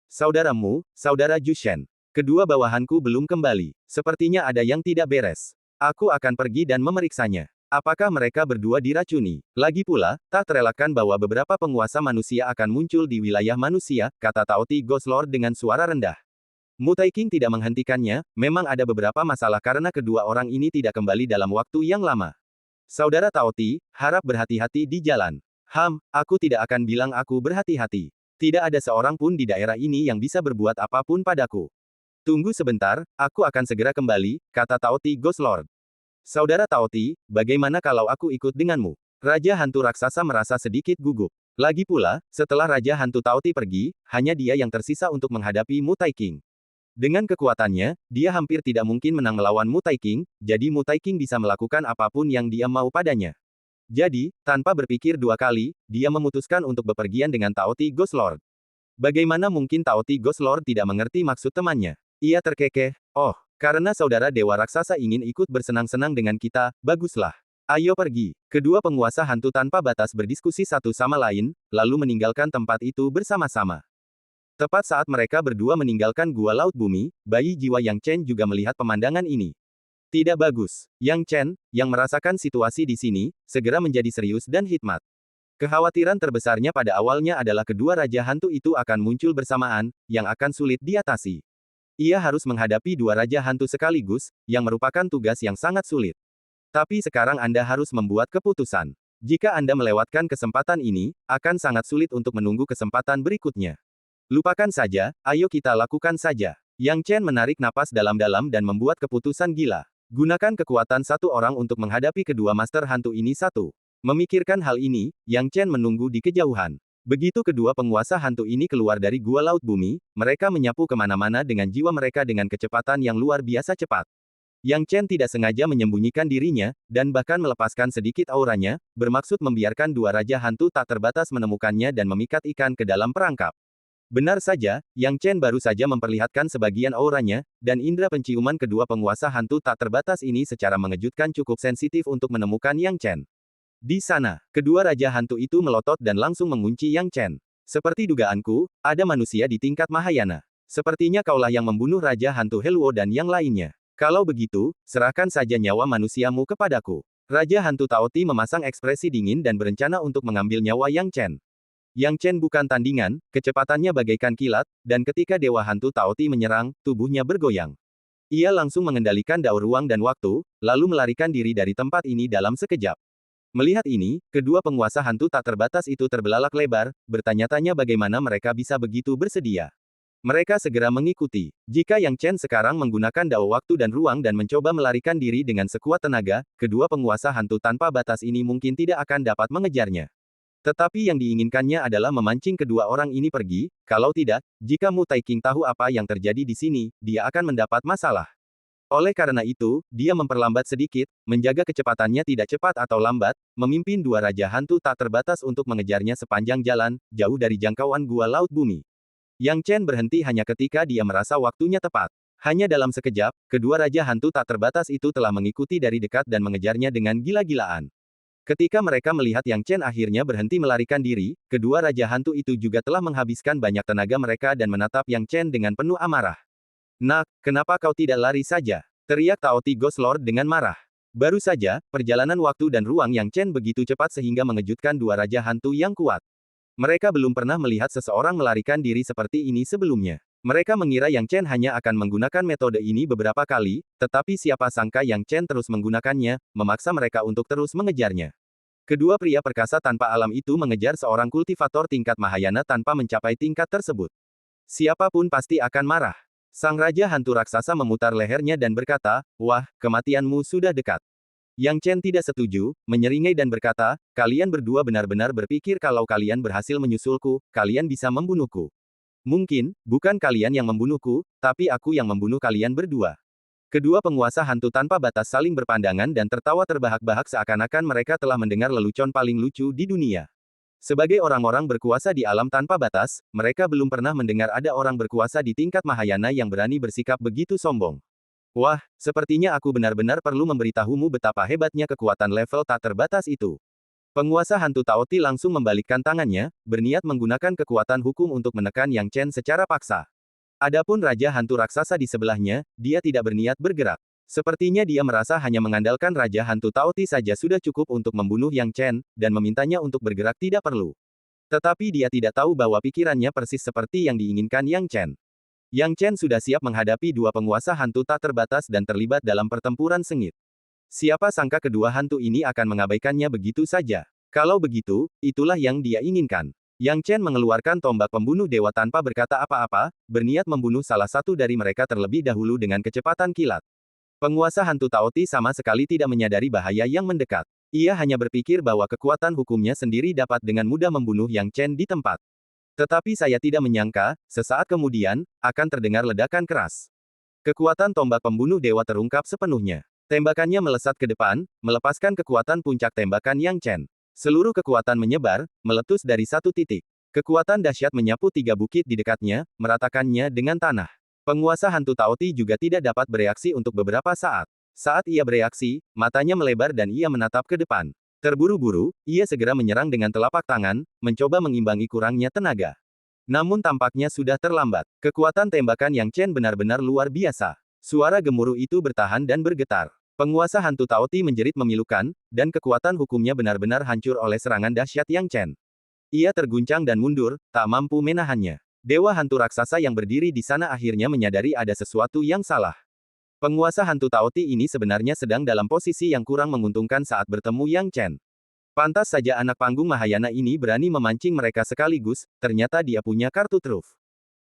Saudaramu, Saudara Jushen. Kedua bawahanku belum kembali. Sepertinya ada yang tidak beres. Aku akan pergi dan memeriksanya. Apakah mereka berdua diracuni? Lagi pula, tak terelakkan bahwa beberapa penguasa manusia akan muncul di wilayah manusia, kata Taoti Ghost Lord dengan suara rendah. Mu Taiking tidak menghentikannya, memang ada beberapa masalah karena kedua orang ini tidak kembali dalam waktu yang lama. Saudara Taoti, harap berhati-hati di jalan. Aku tidak akan bilang aku berhati-hati. Tidak ada seorang pun di daerah ini yang bisa berbuat apapun padaku. Tunggu sebentar, aku akan segera kembali, kata Taoti Ghost Lord. Saudara Taoti, bagaimana kalau aku ikut denganmu? Raja Hantu Raksasa merasa sedikit gugup. Lagi pula, setelah Raja Hantu Taoti pergi, hanya dia yang tersisa untuk menghadapi Mu Taiking. Dengan kekuatannya, dia hampir tidak mungkin menang melawan Mu Taiking, jadi Mu Taiking bisa melakukan apapun yang dia mau padanya. Jadi, tanpa berpikir 2 kali, dia memutuskan untuk bepergian dengan Taoti Ghost Lord. Bagaimana mungkin Taoti Ghost Lord tidak mengerti maksud temannya? Ia terkekeh, oh, karena saudara Dewa Raksasa ingin ikut bersenang-senang dengan kita, baguslah. Ayo pergi. Kedua penguasa hantu tanpa batas berdiskusi satu sama lain, lalu meninggalkan tempat itu bersama-sama. Tepat saat mereka berdua meninggalkan Gua Laut Bumi, bayi jiwa Yang Chen juga melihat pemandangan ini. Tidak bagus. Yang Chen, yang merasakan situasi di sini, segera menjadi serius dan hikmat. Kekhawatiran terbesarnya pada awalnya adalah kedua Raja Hantu itu akan muncul bersamaan, yang akan sulit diatasi. Ia harus menghadapi 2 Raja Hantu sekaligus, yang merupakan tugas yang sangat sulit. Tapi sekarang Anda harus membuat keputusan. Jika Anda melewatkan kesempatan ini, akan sangat sulit untuk menunggu kesempatan berikutnya. Lupakan saja, ayo kita lakukan saja. Yang Chen menarik napas dalam-dalam dan membuat keputusan gila. Gunakan kekuatan satu orang untuk menghadapi kedua master hantu ini satu. Memikirkan hal ini, Yang Chen menunggu di kejauhan. Begitu kedua penguasa hantu ini keluar dari Gua Laut Bumi, mereka menyapu kemana-mana dengan jiwa mereka dengan kecepatan yang luar biasa cepat. Yang Chen tidak sengaja menyembunyikan dirinya, dan bahkan melepaskan sedikit auranya, bermaksud membiarkan 2 Raja Hantu tak terbatas menemukannya dan memikat ikan ke dalam perangkap. Benar saja, Yang Chen baru saja memperlihatkan sebagian auranya, dan indera penciuman kedua penguasa hantu tak terbatas ini secara mengejutkan cukup sensitif untuk menemukan Yang Chen. Di sana, kedua Raja Hantu itu melotot dan langsung mengunci Yang Chen. Seperti dugaanku, ada manusia di tingkat Mahayana. Sepertinya kaulah yang membunuh Raja Hantu Helwo dan yang lainnya. Kalau begitu, serahkan saja nyawa manusiamu kepadaku. Raja Hantu Taoti memasang ekspresi dingin dan berencana untuk mengambil nyawa Yang Chen. Yang Chen bukan tandingan, kecepatannya bagaikan kilat, dan ketika Dewa Hantu Taoti menyerang, tubuhnya bergoyang. Ia langsung mengendalikan daur ruang dan waktu, lalu melarikan diri dari tempat ini dalam sekejap. Melihat ini, kedua penguasa hantu tak terbatas itu terbelalak lebar, bertanya-tanya bagaimana mereka bisa begitu bersedia. Mereka segera mengikuti. Jika Yang Chen sekarang menggunakan dao waktu dan ruang dan mencoba melarikan diri dengan sekuat tenaga, kedua penguasa hantu tanpa batas ini mungkin tidak akan dapat mengejarnya. Tetapi yang diinginkannya adalah memancing kedua orang ini pergi, kalau tidak, jika Mu Taiking tahu apa yang terjadi di sini, dia akan mendapat masalah. Oleh karena itu, dia memperlambat sedikit, menjaga kecepatannya tidak cepat atau lambat, memimpin dua raja hantu tak terbatas untuk mengejarnya sepanjang jalan, jauh dari jangkauan gua laut bumi. Yang Chen berhenti hanya ketika dia merasa waktunya tepat. Hanya dalam sekejap, kedua raja hantu tak terbatas itu telah mengikuti dari dekat dan mengejarnya dengan gila-gilaan. Ketika mereka melihat Yang Chen akhirnya berhenti melarikan diri, kedua raja hantu itu juga telah menghabiskan banyak tenaga mereka dan menatap Yang Chen dengan penuh amarah. Nak, kenapa kau tidak lari saja? Teriak Taoti Ghost Lord dengan marah. Baru saja, perjalanan waktu dan ruang Yang Chen begitu cepat sehingga mengejutkan dua raja hantu yang kuat. Mereka belum pernah melihat seseorang melarikan diri seperti ini sebelumnya. Mereka mengira Yang Chen hanya akan menggunakan metode ini beberapa kali, tetapi siapa sangka Yang Chen terus menggunakannya, memaksa mereka untuk terus mengejarnya. Kedua pria perkasa tanpa alam itu mengejar seorang kultivator tingkat Mahayana tanpa mencapai tingkat tersebut. Siapapun pasti akan marah. Sang Raja Hantu Raksasa memutar lehernya dan berkata, "Wah, kematianmu sudah dekat." Yang Chen tidak setuju, menyeringai dan berkata, "Kalian berdua benar-benar berpikir kalau kalian berhasil menyusulku, kalian bisa membunuhku. Mungkin, bukan kalian yang membunuhku, tapi aku yang membunuh kalian berdua." Kedua penguasa hantu tanpa batas saling berpandangan dan tertawa terbahak-bahak seakan-akan mereka telah mendengar lelucon paling lucu di dunia. Sebagai orang-orang berkuasa di alam tanpa batas, mereka belum pernah mendengar ada orang berkuasa di tingkat Mahayana yang berani bersikap begitu sombong. Wah, sepertinya aku benar-benar perlu memberitahumu betapa hebatnya kekuatan level tak terbatas itu. Penguasa hantu Taoti langsung membalikkan tangannya, berniat menggunakan kekuatan hukum untuk menekan Yang Chen secara paksa. Adapun Raja Hantu Raksasa di sebelahnya, dia tidak berniat bergerak. Sepertinya dia merasa hanya mengandalkan Raja Hantu Taoti saja sudah cukup untuk membunuh Yang Chen, dan memintanya untuk bergerak tidak perlu. Tetapi dia tidak tahu bahwa pikirannya persis seperti yang diinginkan Yang Chen. Yang Chen sudah siap menghadapi dua penguasa hantu tak terbatas dan terlibat dalam pertempuran sengit. Siapa sangka kedua hantu ini akan mengabaikannya begitu saja. Kalau begitu, itulah yang dia inginkan. Yang Chen mengeluarkan tombak pembunuh dewa tanpa berkata apa-apa, berniat membunuh salah satu dari mereka terlebih dahulu dengan kecepatan kilat. Penguasa hantu Taoti sama sekali tidak menyadari bahaya yang mendekat. Ia hanya berpikir bahwa kekuatan hukumnya sendiri dapat dengan mudah membunuh Yang Chen di tempat. Tetapi saya tidak menyangka, sesaat kemudian, akan terdengar ledakan keras. Kekuatan tombak pembunuh dewa terungkap sepenuhnya. Tembakannya melesat ke depan, melepaskan kekuatan puncak tembakan Yang Chen. Seluruh kekuatan menyebar, meletus dari satu titik. Kekuatan dahsyat menyapu tiga bukit di dekatnya, meratakannya dengan tanah. Penguasa hantu Taoti juga tidak dapat bereaksi untuk beberapa saat. Saat ia bereaksi, matanya melebar dan ia menatap ke depan. Terburu-buru, ia segera menyerang dengan telapak tangan, mencoba mengimbangi kurangnya tenaga. Namun tampaknya sudah terlambat. Kekuatan tembakan Yang Chen benar-benar luar biasa. Suara gemuruh itu bertahan dan bergetar. Penguasa hantu Taoti menjerit memilukan, dan kekuatan hukumnya benar-benar hancur oleh serangan dahsyat Yang Chen. Ia terguncang dan mundur, tak mampu menahannya. Dewa hantu raksasa yang berdiri di sana akhirnya menyadari ada sesuatu yang salah. Penguasa hantu Taoti ini sebenarnya sedang dalam posisi yang kurang menguntungkan saat bertemu Yang Chen. Pantas saja anak panggung Mahayana ini berani memancing mereka sekaligus, ternyata dia punya kartu truf.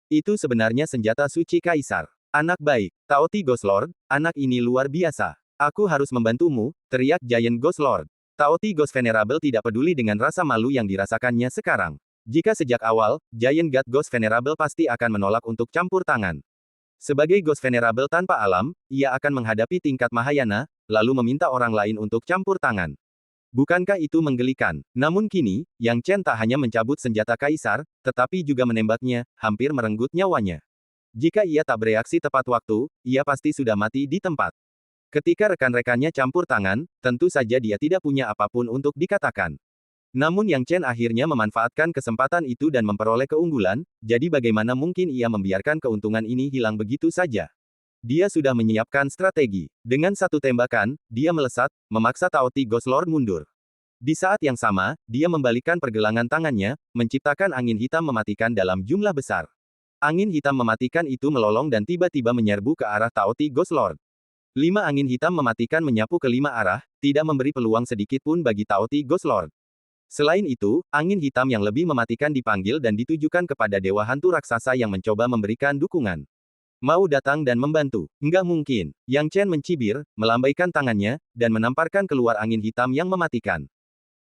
Itu sebenarnya senjata suci kaisar. Anak baik, Taoti Ghost Lord, anak ini luar biasa. Aku harus membantumu, teriak Giant Ghost Lord. Taoti Ghost Venerable tidak peduli dengan rasa malu yang dirasakannya sekarang. Jika sejak awal, Giant God Ghost Venerable pasti akan menolak untuk campur tangan. Sebagai Ghost Venerable tanpa alam, ia akan menghadapi tingkat Mahayana, lalu meminta orang lain untuk campur tangan. Bukankah itu menggelikan? Namun kini, Yang Chen tak hanya mencabut senjata kaisar, tetapi juga menembaknya, hampir merenggut nyawanya. Jika ia tak bereaksi tepat waktu, ia pasti sudah mati di tempat. Ketika rekan-rekannya campur tangan, tentu saja dia tidak punya apapun untuk dikatakan. Namun Yang Chen akhirnya memanfaatkan kesempatan itu dan memperoleh keunggulan, jadi bagaimana mungkin ia membiarkan keuntungan ini hilang begitu saja? Dia sudah menyiapkan strategi. Dengan satu tembakan, dia melesat, memaksa Tao Ti Ghost Lord mundur. Di saat yang sama, dia membalikkan pergelangan tangannya, menciptakan angin hitam mematikan dalam jumlah besar. Angin hitam mematikan itu melolong dan tiba-tiba menyerbu ke arah Tao Ti Ghost Lord. 5 angin hitam mematikan menyapu ke 5 arah, tidak memberi peluang sedikit pun bagi Tao Ti Ghost Lord. Selain itu, angin hitam yang lebih mematikan dipanggil dan ditujukan kepada Dewa Hantu Raksasa yang mencoba memberikan dukungan. Mau datang dan membantu. Enggak mungkin. Yang Chen mencibir, melambaikan tangannya, dan menamparkan keluar angin hitam yang mematikan.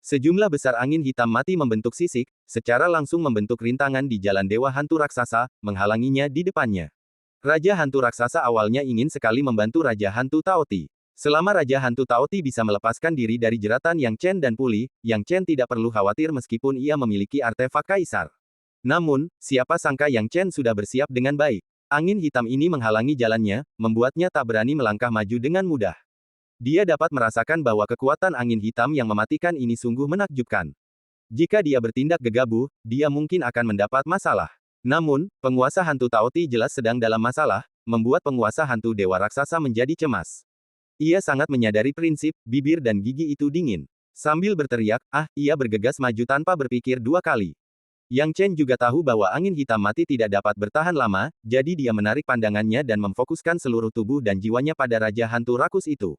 Sejumlah besar angin hitam mati membentuk sisik, secara langsung membentuk rintangan di jalan Dewa Hantu Raksasa, menghalanginya di depannya. Raja Hantu Raksasa awalnya ingin sekali membantu Raja Hantu Tao Ti. Selama Raja Hantu Tao Ti bisa melepaskan diri dari jeratan Yang Chen dan pulih, Yang Chen tidak perlu khawatir meskipun ia memiliki artefak kaisar. Namun, siapa sangka Yang Chen sudah bersiap dengan baik. Angin hitam ini menghalangi jalannya, membuatnya tak berani melangkah maju dengan mudah. Dia dapat merasakan bahwa kekuatan angin hitam yang mematikan ini sungguh menakjubkan. Jika dia bertindak gegabah, dia mungkin akan mendapat masalah. Namun, penguasa hantu Tao Ti jelas sedang dalam masalah, membuat penguasa hantu Dewa Raksasa menjadi cemas. Ia sangat menyadari prinsip, bibir dan gigi itu dingin. Sambil berteriak, ia bergegas maju tanpa berpikir dua kali. Yang Chen juga tahu bahwa angin hitam mati tidak dapat bertahan lama, jadi dia menarik pandangannya dan memfokuskan seluruh tubuh dan jiwanya pada Raja Hantu Rakus itu.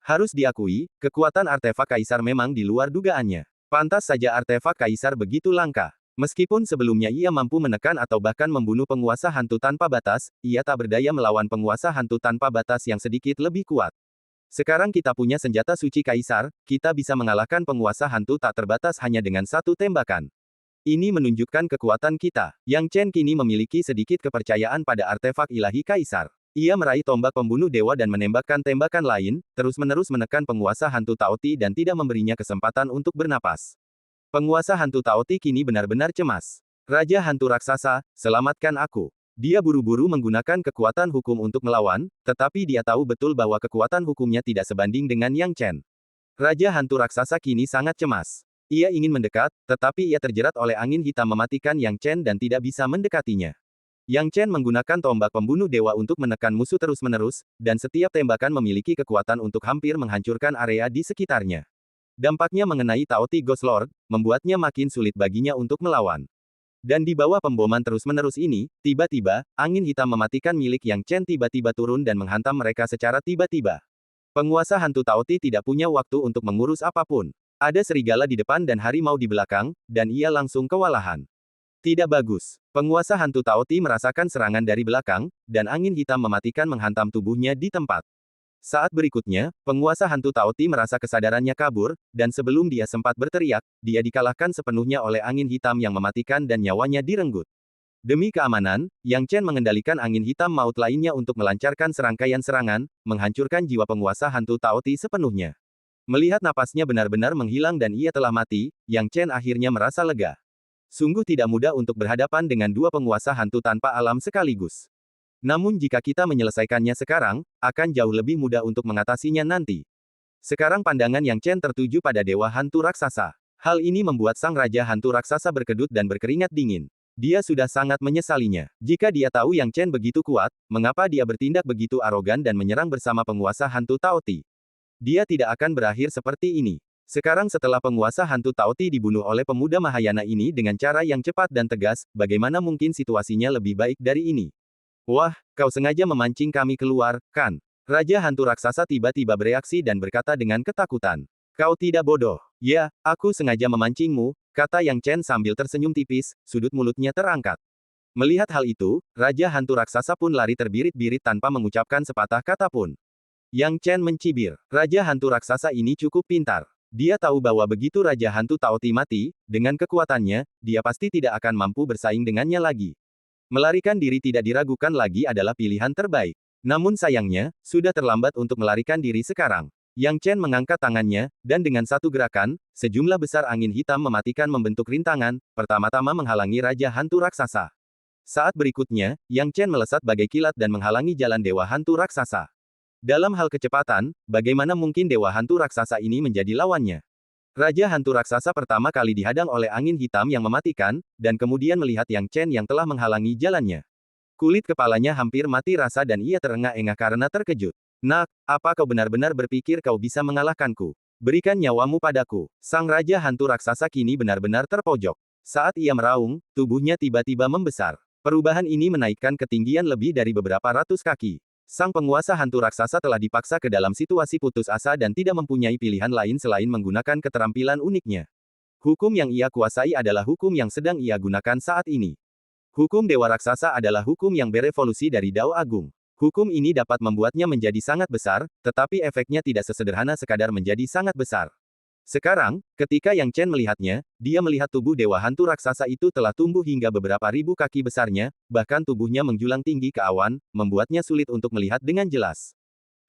Harus diakui, kekuatan artefak kaisar memang di luar dugaannya. Pantas saja artefak kaisar begitu langka. Meskipun sebelumnya ia mampu menekan atau bahkan membunuh penguasa hantu tanpa batas, ia tak berdaya melawan penguasa hantu tanpa batas yang sedikit lebih kuat. Sekarang kita punya senjata suci kaisar, kita bisa mengalahkan penguasa hantu tak terbatas hanya dengan satu tembakan. Ini menunjukkan kekuatan kita. Yang Chen kini memiliki sedikit kepercayaan pada artefak ilahi kaisar. Ia meraih tombak pembunuh dewa dan menembakkan tembakan lain, terus-menerus menekan penguasa hantu Tao Ti dan tidak memberinya kesempatan untuk bernapas. Penguasa hantu Tao Ti kini benar-benar cemas. Raja Hantu Raksasa, selamatkan aku. Dia buru-buru menggunakan kekuatan hukum untuk melawan, tetapi dia tahu betul bahwa kekuatan hukumnya tidak sebanding dengan Yang Chen. Raja Hantu Raksasa kini sangat cemas. Ia ingin mendekat, tetapi ia terjerat oleh angin hitam mematikan Yang Chen dan tidak bisa mendekatinya. Yang Chen menggunakan tombak pembunuh dewa untuk menekan musuh terus-menerus, dan setiap tembakan memiliki kekuatan untuk hampir menghancurkan area di sekitarnya. Dampaknya mengenai Tao Ti Ghost Lord, membuatnya makin sulit baginya untuk melawan. Dan di bawah pemboman terus-menerus ini, tiba-tiba, angin hitam mematikan milik Yang Chen tiba-tiba turun dan menghantam mereka secara tiba-tiba. Penguasa hantu Tao Ti tidak punya waktu untuk mengurus apapun. Ada serigala di depan dan harimau di belakang, dan ia langsung kewalahan. Tidak bagus. Penguasa hantu Tao Ti merasakan serangan dari belakang, dan angin hitam mematikan menghantam tubuhnya di tempat. Saat berikutnya, penguasa hantu Tao Ti merasa kesadarannya kabur, dan sebelum dia sempat berteriak, dia dikalahkan sepenuhnya oleh angin hitam yang mematikan dan nyawanya direnggut. Demi keamanan, Yang Chen mengendalikan angin hitam maut lainnya untuk melancarkan serangkaian serangan, menghancurkan jiwa penguasa hantu Tao Ti sepenuhnya. Melihat napasnya benar-benar menghilang dan ia telah mati, Yang Chen akhirnya merasa lega. Sungguh tidak mudah untuk berhadapan dengan dua penguasa hantu tanpa alam sekaligus. Namun jika kita menyelesaikannya sekarang, akan jauh lebih mudah untuk mengatasinya nanti. Sekarang pandangan Yang Chen tertuju pada Dewa Hantu Raksasa. Hal ini membuat sang Raja Hantu Raksasa berkedut dan berkeringat dingin. Dia sudah sangat menyesalinya. Jika dia tahu Yang Chen begitu kuat, mengapa dia bertindak begitu arogan dan menyerang bersama penguasa hantu Tao Ti? Dia tidak akan berakhir seperti ini. Sekarang setelah penguasa hantu Tao Ti dibunuh oleh pemuda Mahayana ini dengan cara yang cepat dan tegas, bagaimana mungkin situasinya lebih baik dari ini? Wah, kau sengaja memancing kami keluar, kan? Raja Hantu Raksasa tiba-tiba bereaksi dan berkata dengan ketakutan. Kau tidak bodoh. Ya, aku sengaja memancingmu, kata Yang Chen sambil tersenyum tipis, sudut mulutnya terangkat. Melihat hal itu, Raja Hantu Raksasa pun lari terbirit-birit tanpa mengucapkan sepatah kata pun. Yang Chen mencibir. Raja Hantu Raksasa ini cukup pintar. Dia tahu bahwa begitu Raja Hantu Tao Ti mati, dengan kekuatannya, dia pasti tidak akan mampu bersaing dengannya lagi. Melarikan diri tidak diragukan lagi adalah pilihan terbaik. Namun sayangnya, sudah terlambat untuk melarikan diri sekarang. Yang Chen mengangkat tangannya, dan dengan satu gerakan, sejumlah besar angin hitam mematikan membentuk rintangan, pertama-tama menghalangi Raja Hantu Raksasa. Saat berikutnya, Yang Chen melesat bagai kilat dan menghalangi jalan Dewa Hantu Raksasa. Dalam hal kecepatan, bagaimana mungkin Dewa Hantu Raksasa ini menjadi lawannya? Raja hantu raksasa pertama kali dihadang oleh angin hitam yang mematikan, dan kemudian melihat Yang Chen yang telah menghalangi jalannya. Kulit kepalanya hampir mati rasa dan ia terengah-engah karena terkejut. Nak, apa kau benar-benar berpikir kau bisa mengalahkanku? Berikan nyawamu padaku. Sang Raja hantu raksasa kini benar-benar terpojok. Saat ia meraung, tubuhnya tiba-tiba membesar. Perubahan ini menaikkan ketinggian lebih dari beberapa ratus kaki. Sang penguasa hantu raksasa telah dipaksa ke dalam situasi putus asa dan tidak mempunyai pilihan lain selain menggunakan keterampilan uniknya. Hukum yang ia kuasai adalah hukum yang sedang ia gunakan saat ini. Hukum Dewa Raksasa adalah hukum yang berevolusi dari Dao Agung. Hukum ini dapat membuatnya menjadi sangat besar, tetapi efeknya tidak sesederhana sekadar menjadi sangat besar. Sekarang, ketika Yang Chen melihatnya, dia melihat tubuh dewa hantu raksasa itu telah tumbuh hingga beberapa ribu kaki besarnya, bahkan tubuhnya menjulang tinggi ke awan, membuatnya sulit untuk melihat dengan jelas.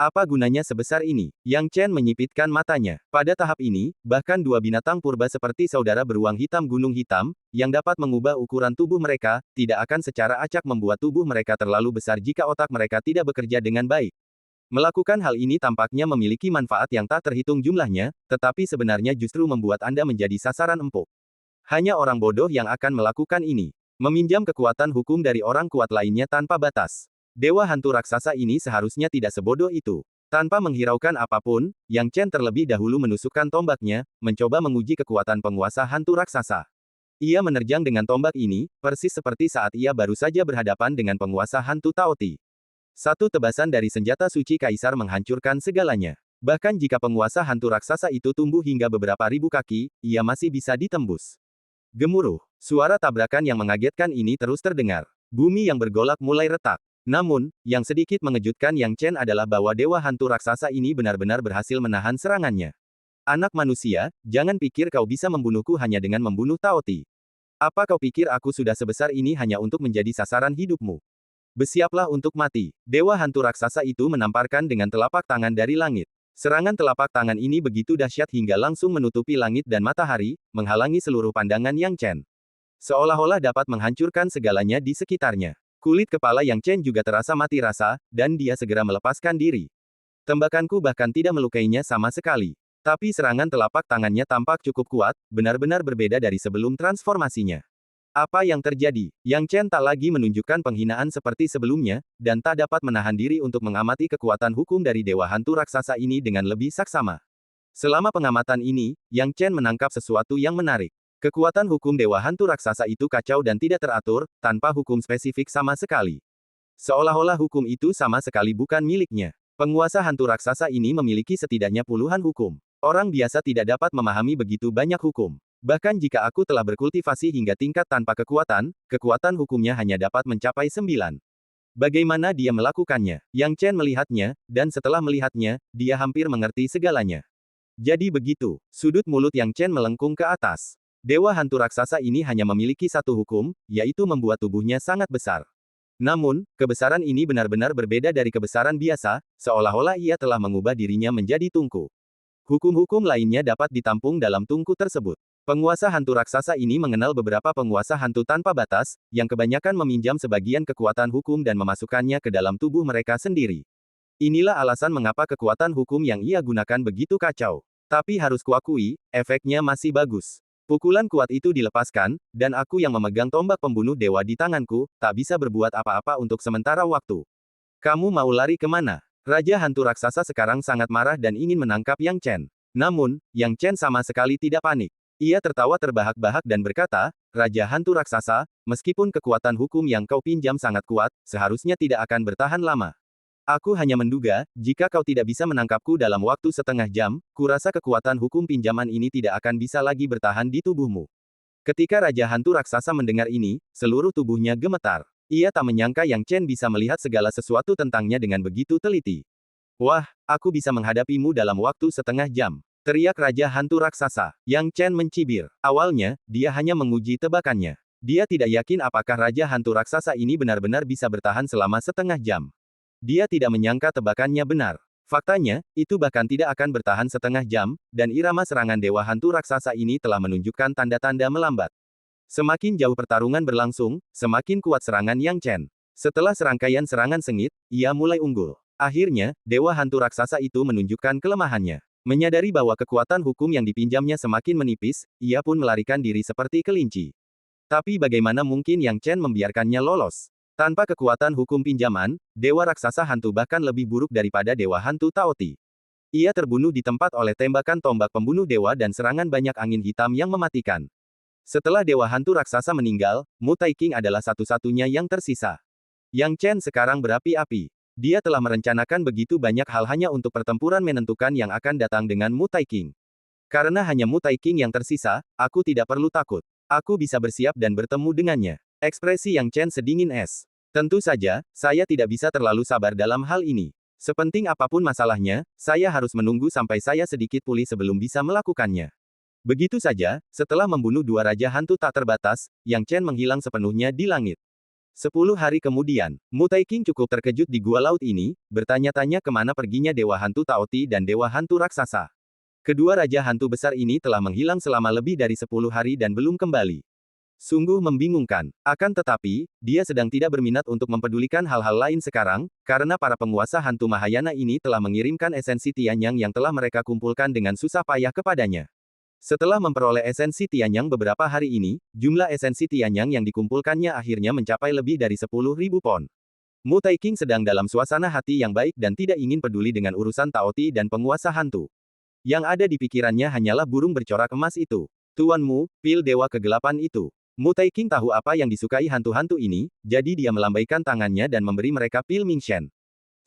Apa gunanya sebesar ini? Yang Chen menyipitkan matanya. Pada tahap ini, bahkan dua binatang purba seperti saudara beruang hitam gunung hitam, yang dapat mengubah ukuran tubuh mereka, tidak akan secara acak membuat tubuh mereka terlalu besar jika otak mereka tidak bekerja dengan baik. Melakukan hal ini tampaknya memiliki manfaat yang tak terhitung jumlahnya, tetapi sebenarnya justru membuat Anda menjadi sasaran empuk. Hanya orang bodoh yang akan melakukan ini. Meminjam kekuatan hukum dari orang kuat lainnya tanpa batas. Dewa hantu raksasa ini seharusnya tidak sebodoh itu. Tanpa menghiraukan apapun, Yang Chen terlebih dahulu menusukkan tombaknya, mencoba menguji kekuatan penguasa hantu raksasa. Ia menerjang dengan tombak ini, persis seperti saat ia baru saja berhadapan dengan penguasa hantu Taoti. Satu tebasan dari senjata suci kaisar menghancurkan segalanya. Bahkan jika penguasa hantu raksasa itu tumbuh hingga beberapa ribu kaki, ia masih bisa ditembus. Gemuruh. Suara tabrakan yang mengagetkan ini terus terdengar. Bumi yang bergolak mulai retak. Namun, yang sedikit mengejutkan Yang Chen adalah bahwa dewa hantu raksasa ini benar-benar berhasil menahan serangannya. Anak manusia, jangan pikir kau bisa membunuhku hanya dengan membunuh Taoti. Apa kau pikir aku sudah sebesar ini hanya untuk menjadi sasaran hidupmu? Bersiaplah untuk mati. Dewa hantu raksasa itu menamparkan dengan telapak tangan dari langit. Serangan telapak tangan ini begitu dahsyat hingga langsung menutupi langit dan matahari, menghalangi seluruh pandangan Yang Chen. Seolah-olah dapat menghancurkan segalanya di sekitarnya. Kulit kepala Yang Chen juga terasa mati rasa, dan dia segera melepaskan diri. Tembakanku bahkan tidak melukainya sama sekali. Tapi serangan telapak tangannya tampak cukup kuat, benar-benar berbeda dari sebelum transformasinya. Apa yang terjadi? Yang Chen tak lagi menunjukkan penghinaan seperti sebelumnya, dan tak dapat menahan diri untuk mengamati kekuatan hukum dari dewa hantu raksasa ini dengan lebih saksama. Selama pengamatan ini, Yang Chen menangkap sesuatu yang menarik. Kekuatan hukum dewa hantu raksasa itu kacau dan tidak teratur, tanpa hukum spesifik sama sekali. Seolah-olah hukum itu sama sekali bukan miliknya. Penguasa hantu raksasa ini memiliki setidaknya puluhan hukum. Orang biasa tidak dapat memahami begitu banyak hukum. Bahkan jika aku telah berkultivasi hingga tingkat tanpa kekuatan, kekuatan hukumnya hanya dapat mencapai 9. Bagaimana dia melakukannya? Yang Chen melihatnya, dan setelah melihatnya, dia hampir mengerti segalanya. Jadi begitu, sudut mulut Yang Chen melengkung ke atas. Dewa hantu raksasa ini hanya memiliki satu hukum, yaitu membuat tubuhnya sangat besar. Namun, kebesaran ini benar-benar berbeda dari kebesaran biasa, seolah-olah ia telah mengubah dirinya menjadi tungku. Hukum-hukum lainnya dapat ditampung dalam tungku tersebut. Penguasa hantu raksasa ini mengenal beberapa penguasa hantu tanpa batas, yang kebanyakan meminjam sebagian kekuatan hukum dan memasukkannya ke dalam tubuh mereka sendiri. Inilah alasan mengapa kekuatan hukum yang ia gunakan begitu kacau. Tapi harus kuakui, efeknya masih bagus. Pukulan kuat itu dilepaskan, dan aku yang memegang tombak pembunuh dewa di tanganku, tak bisa berbuat apa-apa untuk sementara waktu. Kamu mau lari kemana? Raja hantu raksasa sekarang sangat marah dan ingin menangkap Yang Chen. Namun, Yang Chen sama sekali tidak panik. Ia tertawa terbahak-bahak dan berkata, Raja hantu raksasa, meskipun kekuatan hukum yang kau pinjam sangat kuat, seharusnya tidak akan bertahan lama. Aku hanya menduga, jika kau tidak bisa menangkapku dalam waktu setengah jam, kurasa kekuatan hukum pinjaman ini tidak akan bisa lagi bertahan di tubuhmu. Ketika Raja hantu raksasa mendengar ini, seluruh tubuhnya gemetar. Ia tak menyangka Yang Chen bisa melihat segala sesuatu tentangnya dengan begitu teliti. Wah, aku bisa menghadapimu dalam waktu setengah jam. Teriak Raja hantu raksasa. Yang Chen mencibir. Awalnya, dia hanya menguji tebakannya. Dia tidak yakin apakah Raja hantu raksasa ini benar-benar bisa bertahan selama setengah jam. Dia tidak menyangka tebakannya benar. Faktanya, itu bahkan tidak akan bertahan setengah jam, dan irama serangan dewa hantu raksasa ini telah menunjukkan tanda-tanda melambat. Semakin jauh pertarungan berlangsung, semakin kuat serangan Yang Chen. Setelah serangkaian serangan sengit, ia mulai unggul. Akhirnya, dewa hantu raksasa itu menunjukkan kelemahannya. Menyadari bahwa kekuatan hukum yang dipinjamnya semakin menipis, ia pun melarikan diri seperti kelinci. Tapi bagaimana mungkin Yang Chen membiarkannya lolos? Tanpa kekuatan hukum pinjaman, Dewa Raksasa Hantu bahkan lebih buruk daripada Dewa Hantu Taoti. Ia terbunuh di tempat oleh tembakan tombak pembunuh dewa dan serangan banyak angin hitam yang mematikan. Setelah Dewa Hantu Raksasa meninggal, Mu Taiking adalah satu-satunya yang tersisa. Yang Chen sekarang berapi-api. Dia telah merencanakan begitu banyak hal hanya untuk pertempuran menentukan yang akan datang dengan Mu Taiking. Karena hanya Mu Taiking yang tersisa, aku tidak perlu takut. Aku bisa bersiap dan bertemu dengannya. Ekspresi Yang Chen sedingin es. Tentu saja, saya tidak bisa terlalu sabar dalam hal ini. Sepenting apapun masalahnya, saya harus menunggu sampai saya sedikit pulih sebelum bisa melakukannya. Begitu saja, setelah membunuh dua raja hantu tak terbatas, Yang Chen menghilang sepenuhnya di langit. 10 hari kemudian, Mu Taiking cukup terkejut di gua laut ini, bertanya-tanya kemana perginya Dewa Hantu Taoti dan Dewa Hantu Raksasa. Kedua raja hantu besar ini telah menghilang selama lebih dari 10 hari dan belum kembali. Sungguh membingungkan. Akan tetapi, dia sedang tidak berminat untuk mempedulikan hal-hal lain sekarang, karena para penguasa hantu Mahayana ini telah mengirimkan esensi Tianyang yang telah mereka kumpulkan dengan susah payah kepadanya. Setelah memperoleh esensi Tianyang beberapa hari ini, jumlah esensi Tianyang yang dikumpulkannya akhirnya mencapai lebih dari 10.000 pon. Mu Taiking sedang dalam suasana hati yang baik dan tidak ingin peduli dengan urusan Taoti dan penguasa hantu. Yang ada di pikirannya hanyalah burung bercorak emas itu. Tuan Mu, pil dewa kegelapan itu. Mu Taiking tahu apa yang disukai hantu-hantu ini, jadi dia melambaikan tangannya dan memberi mereka pil Mingshen.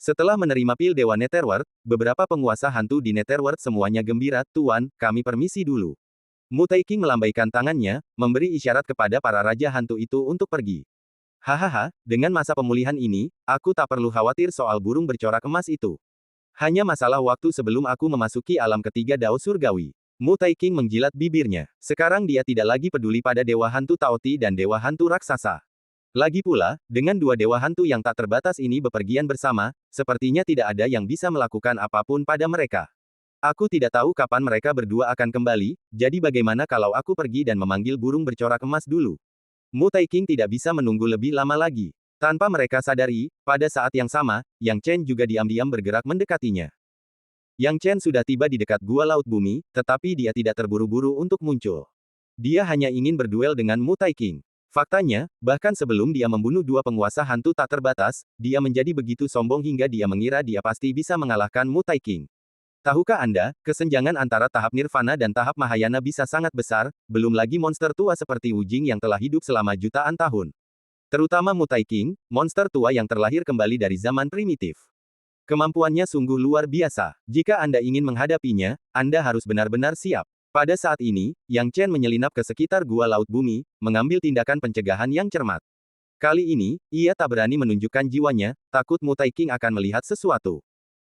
Setelah menerima pil Dewa Netherworld, beberapa penguasa hantu di Netherworld semuanya gembira, Tuan, kami permisi dulu. Mu Taiking melambaikan tangannya, memberi isyarat kepada para raja hantu itu untuk pergi. Hahaha, dengan masa pemulihan ini, aku tak perlu khawatir soal burung bercorak emas itu. Hanya masalah waktu sebelum aku memasuki alam ketiga Dao Surgawi. Mu Taiking menjilat bibirnya. Sekarang dia tidak lagi peduli pada Dewa Hantu Taoti dan Dewa Hantu Raksasa. Lagi pula, dengan dua Dewa Hantu yang tak terbatas ini bepergian bersama, sepertinya tidak ada yang bisa melakukan apapun pada mereka. Aku tidak tahu kapan mereka berdua akan kembali, jadi bagaimana kalau aku pergi dan memanggil burung bercorak emas dulu? Mu Taiking tidak bisa menunggu lebih lama lagi. Tanpa mereka sadari, pada saat yang sama, Yang Chen juga diam-diam bergerak mendekatinya. Yang Chen sudah tiba di dekat gua laut bumi, tetapi dia tidak terburu-buru untuk muncul. Dia hanya ingin berduel dengan Mu Taiking. Faktanya, bahkan sebelum dia membunuh dua penguasa hantu tak terbatas, dia menjadi begitu sombong hingga dia mengira dia pasti bisa mengalahkan Mu Taiking. Tahukah Anda, kesenjangan antara tahap Nirvana dan tahap Mahayana bisa sangat besar, belum lagi monster tua seperti Wujing yang telah hidup selama jutaan tahun. Terutama Mu Taiking, monster tua yang terlahir kembali dari zaman primitif. Kemampuannya sungguh luar biasa. Jika Anda ingin menghadapinya, Anda harus benar-benar siap. Pada saat ini, Yang Chen menyelinap ke sekitar gua laut bumi, mengambil tindakan pencegahan yang cermat. Kali ini, ia tak berani menunjukkan jiwanya, takut Mu Taiking akan melihat sesuatu.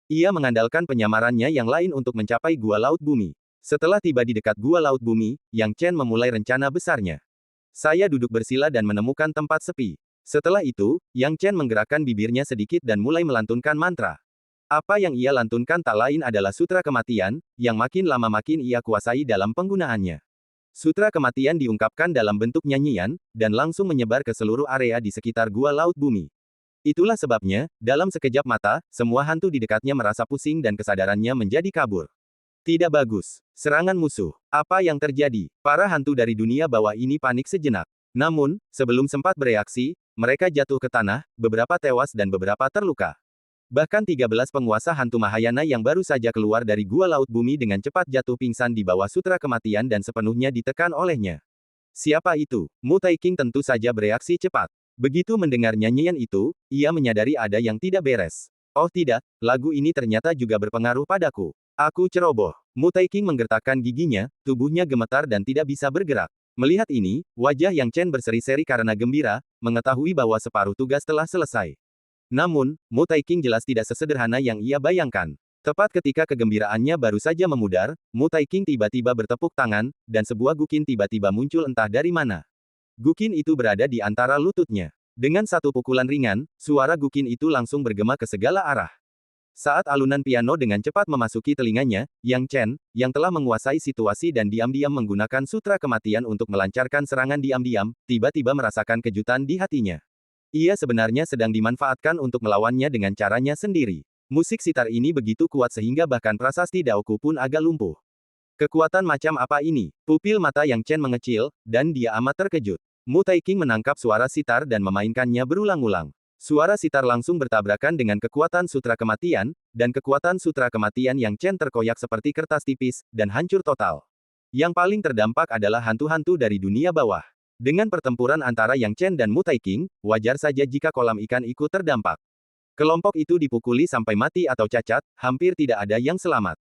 Ia mengandalkan penyamarannya yang lain untuk mencapai gua laut bumi. Setelah tiba di dekat gua laut bumi, Yang Chen memulai rencana besarnya. Saya duduk bersila dan menemukan tempat sepi. Setelah itu, Yang Chen menggerakkan bibirnya sedikit dan mulai melantunkan mantra. Apa yang ia lantunkan tak lain adalah Sutra Kematian, yang makin lama makin ia kuasai dalam penggunaannya. Sutra Kematian diungkapkan dalam bentuk nyanyian, dan langsung menyebar ke seluruh area di sekitar gua laut bumi. Itulah sebabnya, dalam sekejap mata, semua hantu di dekatnya merasa pusing dan kesadarannya menjadi kabur. Tidak bagus. Serangan musuh. Apa yang terjadi? Para hantu dari dunia bawah ini panik sejenak. Namun, sebelum sempat bereaksi, mereka jatuh ke tanah, beberapa tewas dan beberapa terluka. Bahkan 13 penguasa hantu Mahayana yang baru saja keluar dari gua laut bumi dengan cepat jatuh pingsan di bawah Sutra Kematian dan sepenuhnya ditekan olehnya. Siapa itu? Mu Taiking tentu saja bereaksi cepat. Begitu mendengar nyanyian itu, ia menyadari ada yang tidak beres. Oh tidak, lagu ini ternyata juga berpengaruh padaku. Aku ceroboh. Mu Taiking menggertakkan giginya, tubuhnya gemetar dan tidak bisa bergerak. Melihat ini, wajah Yang Chen berseri-seri karena gembira, mengetahui bahwa separuh tugas telah selesai. Namun, Mu Taiking jelas tidak sesederhana yang ia bayangkan. Tepat ketika kegembiraannya baru saja memudar, Mu Taiking tiba-tiba bertepuk tangan, dan sebuah gukin tiba-tiba muncul entah dari mana. Gukin itu berada di antara lututnya. Dengan satu pukulan ringan, suara gukin itu langsung bergema ke segala arah. Saat alunan piano dengan cepat memasuki telinganya, Yang Chen, yang telah menguasai situasi dan diam-diam menggunakan Sutra Kematian untuk melancarkan serangan diam-diam, tiba-tiba merasakan kejutan di hatinya. Ia sebenarnya sedang dimanfaatkan untuk melawannya dengan caranya sendiri. Musik sitar ini begitu kuat sehingga bahkan prasasti Daoku pun agak lumpuh. Kekuatan macam apa ini? Pupil mata Yang Chen mengecil, dan dia amat terkejut. Mu Taiking menangkap suara sitar dan memainkannya berulang-ulang. Suara sitar langsung bertabrakan dengan kekuatan sutra kematian, dan kekuatan sutra kematian Yang Chen terkoyak seperti kertas tipis, dan hancur total. Yang paling terdampak adalah hantu-hantu dari dunia bawah. Dengan pertempuran antara Yang Chen dan Mu Taiking, wajar saja jika kolam ikan ikut terdampak. Kelompok itu dipukuli sampai mati atau cacat, hampir tidak ada yang selamat.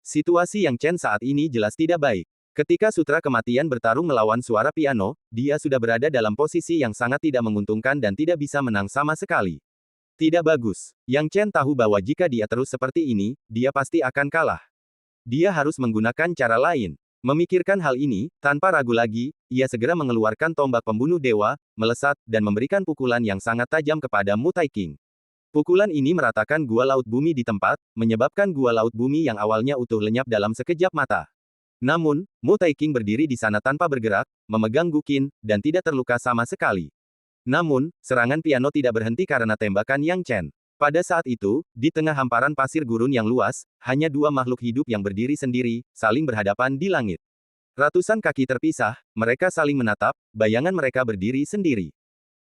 Situasi Yang Chen saat ini jelas tidak baik. Ketika sutra kematian bertarung melawan suara piano, dia sudah berada dalam posisi yang sangat tidak menguntungkan dan tidak bisa menang sama sekali. Tidak bagus. Yang Chen tahu bahwa jika dia terus seperti ini, dia pasti akan kalah. Dia harus menggunakan cara lain. Memikirkan hal ini, tanpa ragu lagi, ia segera mengeluarkan tombak pembunuh dewa, melesat, dan memberikan pukulan yang sangat tajam kepada Mu Taiking. Pukulan ini meratakan gua laut bumi di tempat, menyebabkan gua laut bumi yang awalnya utuh lenyap dalam sekejap mata. Namun, Mu Taiking berdiri di sana tanpa bergerak, memegang gukin, dan tidak terluka sama sekali. Namun, serangan piano tidak berhenti karena tembakan Yang Chen. Pada saat itu, di tengah hamparan pasir gurun yang luas, hanya dua makhluk hidup yang berdiri sendiri, saling berhadapan di langit. Ratusan kaki terpisah, mereka saling menatap, bayangan mereka berdiri sendiri.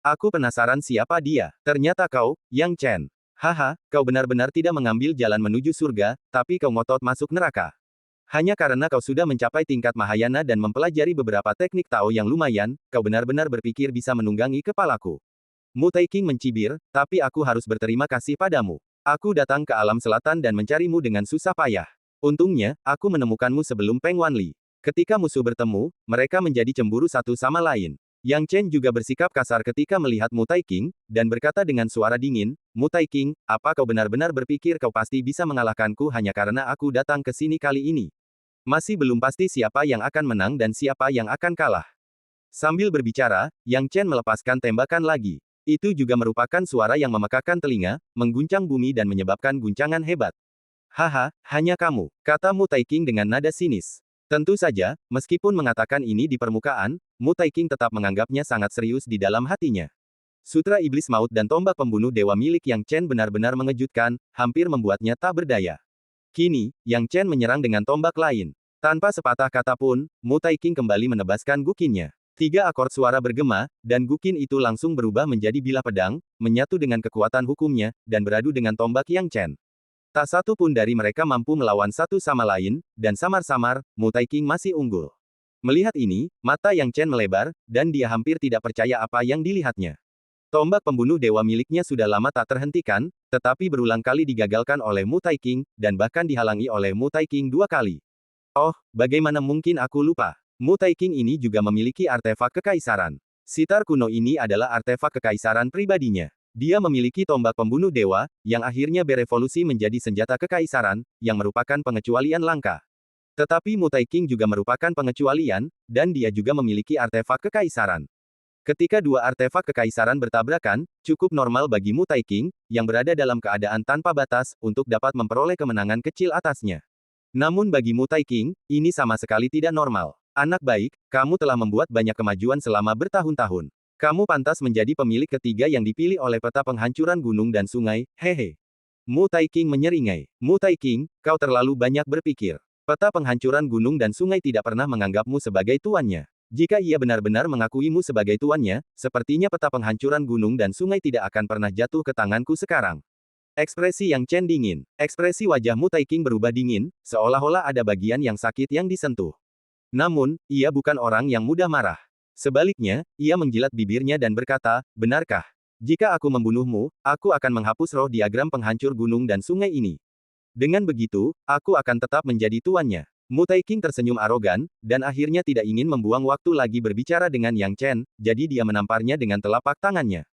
Aku penasaran siapa dia. Ternyata kau, Yang Chen. Haha, kau benar-benar tidak mengambil jalan menuju surga, tapi kau ngotot masuk neraka. Hanya karena kau sudah mencapai tingkat Mahayana dan mempelajari beberapa teknik Tao yang lumayan, kau benar-benar berpikir bisa menunggangi kepalaku. Mu Taiking mencibir, tapi aku harus berterima kasih padamu. Aku datang ke alam selatan dan mencarimu dengan susah payah. Untungnya, aku menemukanmu sebelum Peng Wanli. Ketika musuh bertemu, mereka menjadi cemburu satu sama lain. Yang Chen juga bersikap kasar ketika melihat Mu Taiking, dan berkata dengan suara dingin, Mu Taiking, apa kau benar-benar berpikir kau pasti bisa mengalahkanku hanya karena aku datang ke sini kali ini? Masih belum pasti siapa yang akan menang dan siapa yang akan kalah. Sambil berbicara, Yang Chen melepaskan tembakan lagi. Itu juga merupakan suara yang memekakan telinga, mengguncang bumi dan menyebabkan guncangan hebat. Haha, hanya kamu, kata Mu Taiking dengan nada sinis. Tentu saja, meskipun mengatakan ini di permukaan, Mu Taiking tetap menganggapnya sangat serius di dalam hatinya. Sutra Iblis Maut dan tombak pembunuh dewa milik Yang Chen benar-benar mengejutkan, hampir membuatnya tak berdaya. Kini, Yang Chen menyerang dengan tombak lain. Tanpa sepatah kata pun, Mu Taiking kembali menebaskan gukinnya. 3 akord suara bergema, dan gukin itu langsung berubah menjadi bilah pedang, menyatu dengan kekuatan hukumnya, dan beradu dengan tombak Yang Chen. Tak satu pun dari mereka mampu melawan satu sama lain, dan samar-samar, Mu Taiking masih unggul. Melihat ini, mata Yang Chen melebar, dan dia hampir tidak percaya apa yang dilihatnya. Tombak pembunuh dewa miliknya sudah lama tak terhentikan, tetapi berulang kali digagalkan oleh Mu Taiking, dan bahkan dihalangi oleh Mu Taiking 2 kali. Oh, bagaimana mungkin aku lupa? Mu Taiking ini juga memiliki artefak kekaisaran. Sitar kuno ini adalah artefak kekaisaran pribadinya. Dia memiliki tombak pembunuh dewa, yang akhirnya berevolusi menjadi senjata kekaisaran, yang merupakan pengecualian langka. Tetapi Mu Taiking juga merupakan pengecualian, dan dia juga memiliki artefak kekaisaran. Ketika dua artefak kekaisaran bertabrakan, cukup normal bagi Mu Taiking, yang berada dalam keadaan tanpa batas, untuk dapat memperoleh kemenangan kecil atasnya. Namun bagi Mu Taiking, ini sama sekali tidak normal. Anak baik, kamu telah membuat banyak kemajuan selama bertahun-tahun. Kamu pantas menjadi pemilik ketiga yang dipilih oleh peta penghancuran gunung dan sungai, hehe. Mu Taiking menyeringai. Mu Taiking, kau terlalu banyak berpikir. Peta penghancuran gunung dan sungai tidak pernah menganggapmu sebagai tuannya. Jika ia benar-benar mengakuimu sebagai tuannya, sepertinya peta penghancuran gunung dan sungai tidak akan pernah jatuh ke tanganku sekarang. Ekspresi Yang Chen dingin. Ekspresi wajah Mu Taiking berubah dingin, seolah-olah ada bagian yang sakit yang disentuh. Namun, ia bukan orang yang mudah marah. Sebaliknya, ia menjilat bibirnya dan berkata, benarkah? Jika aku membunuhmu, aku akan menghapus roh diagram penghancur gunung dan sungai ini. Dengan begitu, aku akan tetap menjadi tuannya. Mu Taiking tersenyum arogan, dan akhirnya tidak ingin membuang waktu lagi berbicara dengan Yang Chen, jadi dia menamparnya dengan telapak tangannya.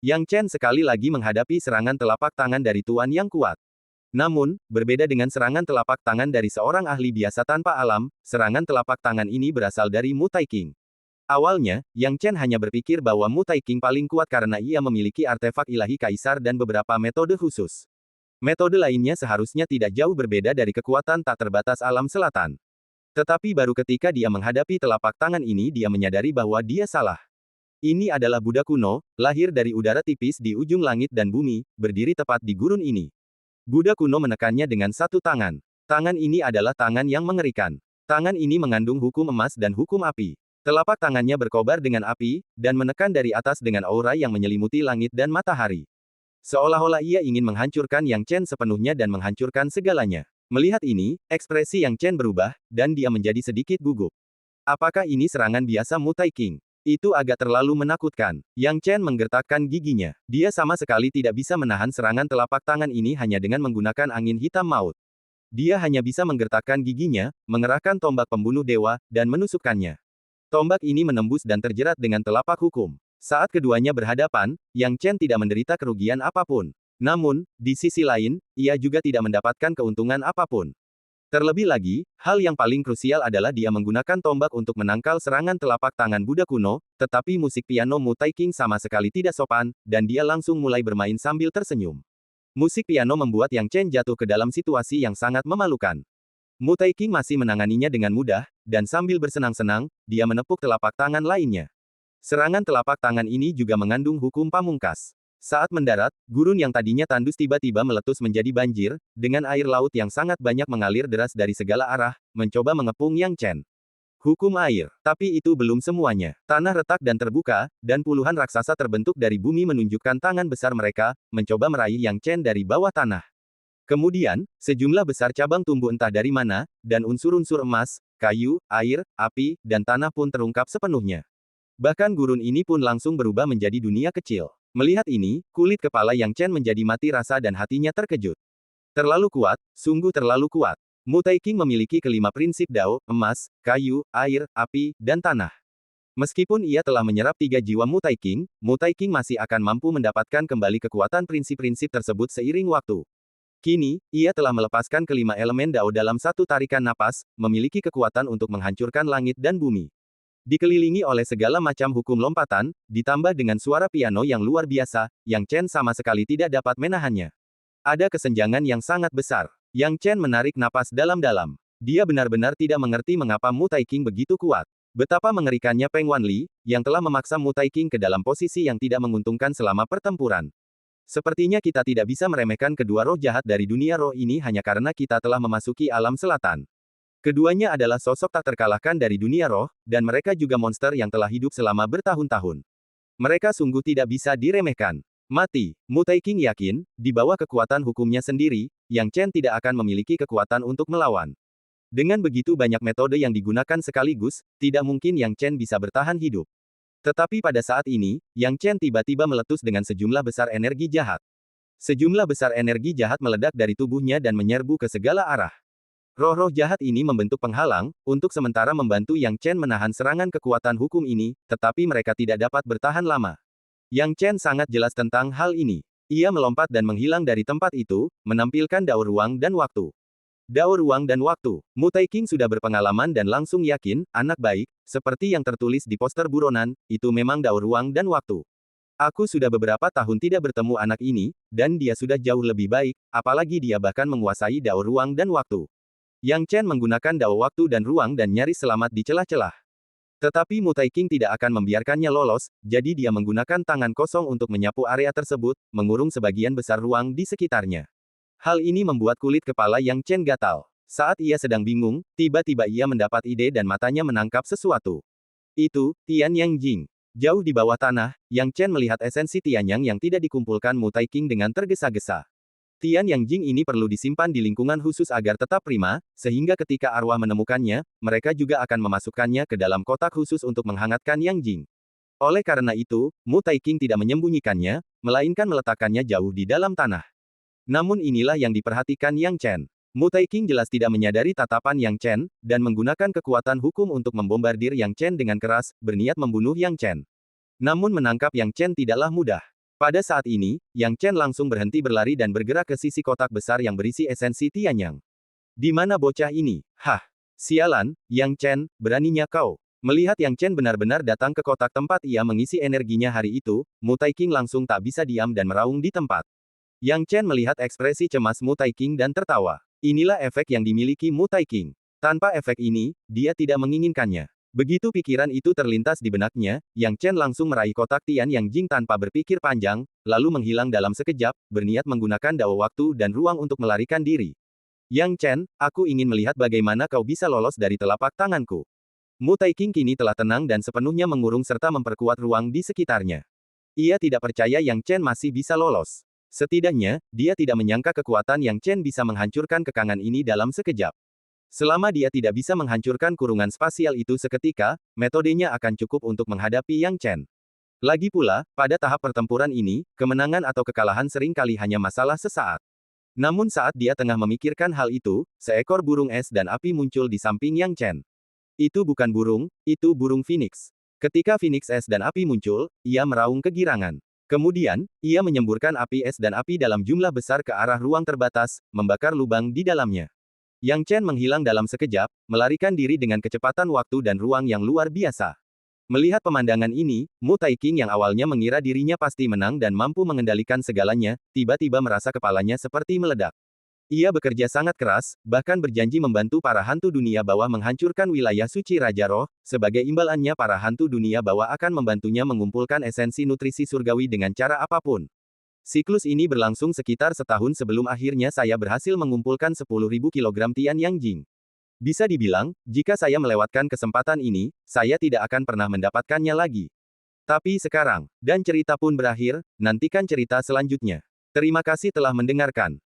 Yang Chen sekali lagi menghadapi serangan telapak tangan dari tuan yang kuat. Namun, berbeda dengan serangan telapak tangan dari seorang ahli biasa tanpa alam, serangan telapak tangan ini berasal dari Mu Taiking. Awalnya, Yang Chen hanya berpikir bahwa Mu Taiking paling kuat karena ia memiliki artefak ilahi kaisar dan beberapa metode khusus. Metode lainnya seharusnya tidak jauh berbeda dari kekuatan tak terbatas alam selatan. Tetapi baru ketika dia menghadapi telapak tangan ini dia menyadari bahwa dia salah. Ini adalah Buddha kuno, lahir dari udara tipis di ujung langit dan bumi, berdiri tepat di gurun ini. Buddha kuno menekannya dengan satu tangan. Tangan ini adalah tangan yang mengerikan. Tangan ini mengandung hukum emas dan hukum api. Telapak tangannya berkobar dengan api, dan menekan dari atas dengan aura yang menyelimuti langit dan matahari. Seolah-olah ia ingin menghancurkan Yang Chen sepenuhnya dan menghancurkan segalanya. Melihat ini, ekspresi Yang Chen berubah, dan dia menjadi sedikit gugup. Apakah ini serangan biasa Mu Taiking? Itu agak terlalu menakutkan. Yang Chen menggertakkan giginya. Dia sama sekali tidak bisa menahan serangan telapak tangan ini hanya dengan menggunakan angin hitam maut. Dia hanya bisa menggertakkan giginya, mengerahkan tombak pembunuh dewa, dan menusukkannya. Tombak ini menembus dan terjerat dengan telapak hukum. Saat keduanya berhadapan, Yang Chen tidak menderita kerugian apapun. Namun, di sisi lain, ia juga tidak mendapatkan keuntungan apapun. Terlebih lagi, hal yang paling krusial adalah dia menggunakan tombak untuk menangkal serangan telapak tangan Buddha kuno, tetapi musik piano Mu Taiking sama sekali tidak sopan, dan dia langsung mulai bermain sambil tersenyum. Musik piano membuat Yang Chen jatuh ke dalam situasi yang sangat memalukan. Mu Taiking masih menanganinya dengan mudah, dan sambil bersenang-senang, dia menepuk telapak tangan lainnya. Serangan telapak tangan ini juga mengandung hukum pamungkas. Saat mendarat, gurun yang tadinya tandus tiba-tiba meletus menjadi banjir, dengan air laut yang sangat banyak mengalir deras dari segala arah, mencoba mengepung Yang Chen. Hukum air. Tapi itu belum semuanya. Tanah retak dan terbuka, dan puluhan raksasa terbentuk dari bumi menunjukkan tangan besar mereka, mencoba meraih Yang Chen dari bawah tanah. Kemudian, sejumlah besar cabang tumbuh entah dari mana, dan unsur-unsur emas, kayu, air, api, dan tanah pun terungkap sepenuhnya. Bahkan gurun ini pun langsung berubah menjadi dunia kecil. Melihat ini, kulit kepala Yang Chen menjadi mati rasa dan hatinya terkejut. Terlalu kuat, sungguh terlalu kuat. Mu Taiking memiliki kelima prinsip Dao, emas, kayu, air, api, dan tanah. Meskipun ia telah menyerap 3 jiwa Mu Taiking masih akan mampu mendapatkan kembali kekuatan prinsip-prinsip tersebut seiring waktu. Kini, ia telah melepaskan kelima elemen Dao dalam satu tarikan napas, memiliki kekuatan untuk menghancurkan langit dan bumi. Dikelilingi oleh segala macam hukum lompatan, ditambah dengan suara piano yang luar biasa, Yang Chen sama sekali tidak dapat menahannya. Ada kesenjangan yang sangat besar. Yang Chen menarik napas dalam-dalam. Dia benar-benar tidak mengerti mengapa Mu Taiking begitu kuat. Betapa mengerikannya Peng Wanli, yang telah memaksa Mu Taiking ke dalam posisi yang tidak menguntungkan selama pertempuran. Sepertinya kita tidak bisa meremehkan kedua roh jahat dari dunia roh ini hanya karena kita telah memasuki alam selatan. Keduanya adalah sosok tak terkalahkan dari dunia roh, dan mereka juga monster yang telah hidup selama bertahun-tahun. Mereka sungguh tidak bisa diremehkan. Mati, Mu Taiking yakin, di bawah kekuatan hukumnya sendiri, Yang Chen tidak akan memiliki kekuatan untuk melawan. Dengan begitu banyak metode yang digunakan sekaligus, tidak mungkin Yang Chen bisa bertahan hidup. Tetapi pada saat ini, Yang Chen tiba-tiba meletus dengan sejumlah besar energi jahat. Sejumlah besar energi jahat meledak dari tubuhnya dan menyerbu ke segala arah. Roh-roh jahat ini membentuk penghalang, untuk sementara membantu Yang Chen menahan serangan kekuatan hukum ini, tetapi mereka tidak dapat bertahan lama. Yang Chen sangat jelas tentang hal ini. Ia melompat dan menghilang dari tempat itu, menampilkan Dao ruang dan waktu. Dao ruang dan waktu. Mu Taiking sudah berpengalaman dan langsung yakin, anak baik, seperti yang tertulis di poster buronan, itu memang Dao ruang dan waktu. Aku sudah beberapa tahun tidak bertemu anak ini, dan dia sudah jauh lebih baik, apalagi dia bahkan menguasai Dao ruang dan waktu. Yang Chen menggunakan Dao waktu dan ruang dan nyaris selamat di celah-celah. Tetapi Mu Taiking tidak akan membiarkannya lolos, jadi dia menggunakan tangan kosong untuk menyapu area tersebut, mengurung sebagian besar ruang di sekitarnya. Hal ini membuat kulit kepala Yang Chen gatal. Saat ia sedang bingung, tiba-tiba ia mendapat ide dan matanya menangkap sesuatu. Itu, Tianyang Jing. Jauh di bawah tanah, Yang Chen melihat esensi Tianyang yang tidak dikumpulkan Mu Taiking dengan tergesa-gesa. Tianyang Jing ini perlu disimpan di lingkungan khusus agar tetap prima, sehingga ketika arwah menemukannya, mereka juga akan memasukkannya ke dalam kotak khusus untuk menghangatkan Yang Jing. Oleh karena itu, Mu Taiking tidak menyembunyikannya, melainkan meletakkannya jauh di dalam tanah. Namun inilah yang diperhatikan Yang Chen. Mu Taiking jelas tidak menyadari tatapan Yang Chen, dan menggunakan kekuatan hukum untuk membombardir Yang Chen dengan keras, berniat membunuh Yang Chen. Namun menangkap Yang Chen tidaklah mudah. Pada saat ini, Yang Chen langsung berhenti berlari dan bergerak ke sisi kotak besar yang berisi esensi Tianyang. Di mana bocah ini? Hah! Sialan, Yang Chen, beraninya kau. Melihat Yang Chen benar-benar datang ke kotak tempat ia mengisi energinya hari itu, Mu Taiking langsung tak bisa diam dan meraung di tempat. Yang Chen melihat ekspresi cemas Mu Taiking dan tertawa. Inilah efek yang dimiliki Mu Taiking. Tanpa efek ini, dia tidak menginginkannya. Begitu pikiran itu terlintas di benaknya, Yang Chen langsung meraih kotak Tian Yang Jing tanpa berpikir panjang, lalu menghilang dalam sekejap, berniat menggunakan dao waktu dan ruang untuk melarikan diri. Yang Chen, aku ingin melihat bagaimana kau bisa lolos dari telapak tanganku. Mu Taiking kini telah tenang dan sepenuhnya mengurung serta memperkuat ruang di sekitarnya. Ia tidak percaya Yang Chen masih bisa lolos. Setidaknya, dia tidak menyangka kekuatan Yang Chen bisa menghancurkan kekangan ini dalam sekejap. Selama dia tidak bisa menghancurkan kurungan spasial itu seketika, metodenya akan cukup untuk menghadapi Yang Chen. Lagi pula, pada tahap pertempuran ini, kemenangan atau kekalahan seringkali hanya masalah sesaat. Namun saat dia tengah memikirkan hal itu, seekor burung es dan api muncul di samping Yang Chen. Itu bukan burung, itu burung Phoenix. Ketika Phoenix es dan api muncul, ia meraung kegirangan. Kemudian, ia menyemburkan api es dan api dalam jumlah besar ke arah ruang terbatas, membakar lubang di dalamnya. Yang Chen menghilang dalam sekejap, melarikan diri dengan kecepatan waktu dan ruang yang luar biasa. Melihat pemandangan ini, Mu Taiking yang awalnya mengira dirinya pasti menang dan mampu mengendalikan segalanya, tiba-tiba merasa kepalanya seperti meledak. Ia bekerja sangat keras, bahkan berjanji membantu para hantu dunia bawah menghancurkan wilayah suci Raja Roh, sebagai imbalannya para hantu dunia bawah akan membantunya mengumpulkan esensi nutrisi surgawi dengan cara apapun. Siklus ini berlangsung sekitar setahun sebelum akhirnya saya berhasil mengumpulkan 10.000 kg Tian Yang Jing. Bisa dibilang, jika saya melewatkan kesempatan ini, saya tidak akan pernah mendapatkannya lagi. Tapi sekarang, dan cerita pun berakhir, nantikan cerita selanjutnya. Terima kasih telah mendengarkan.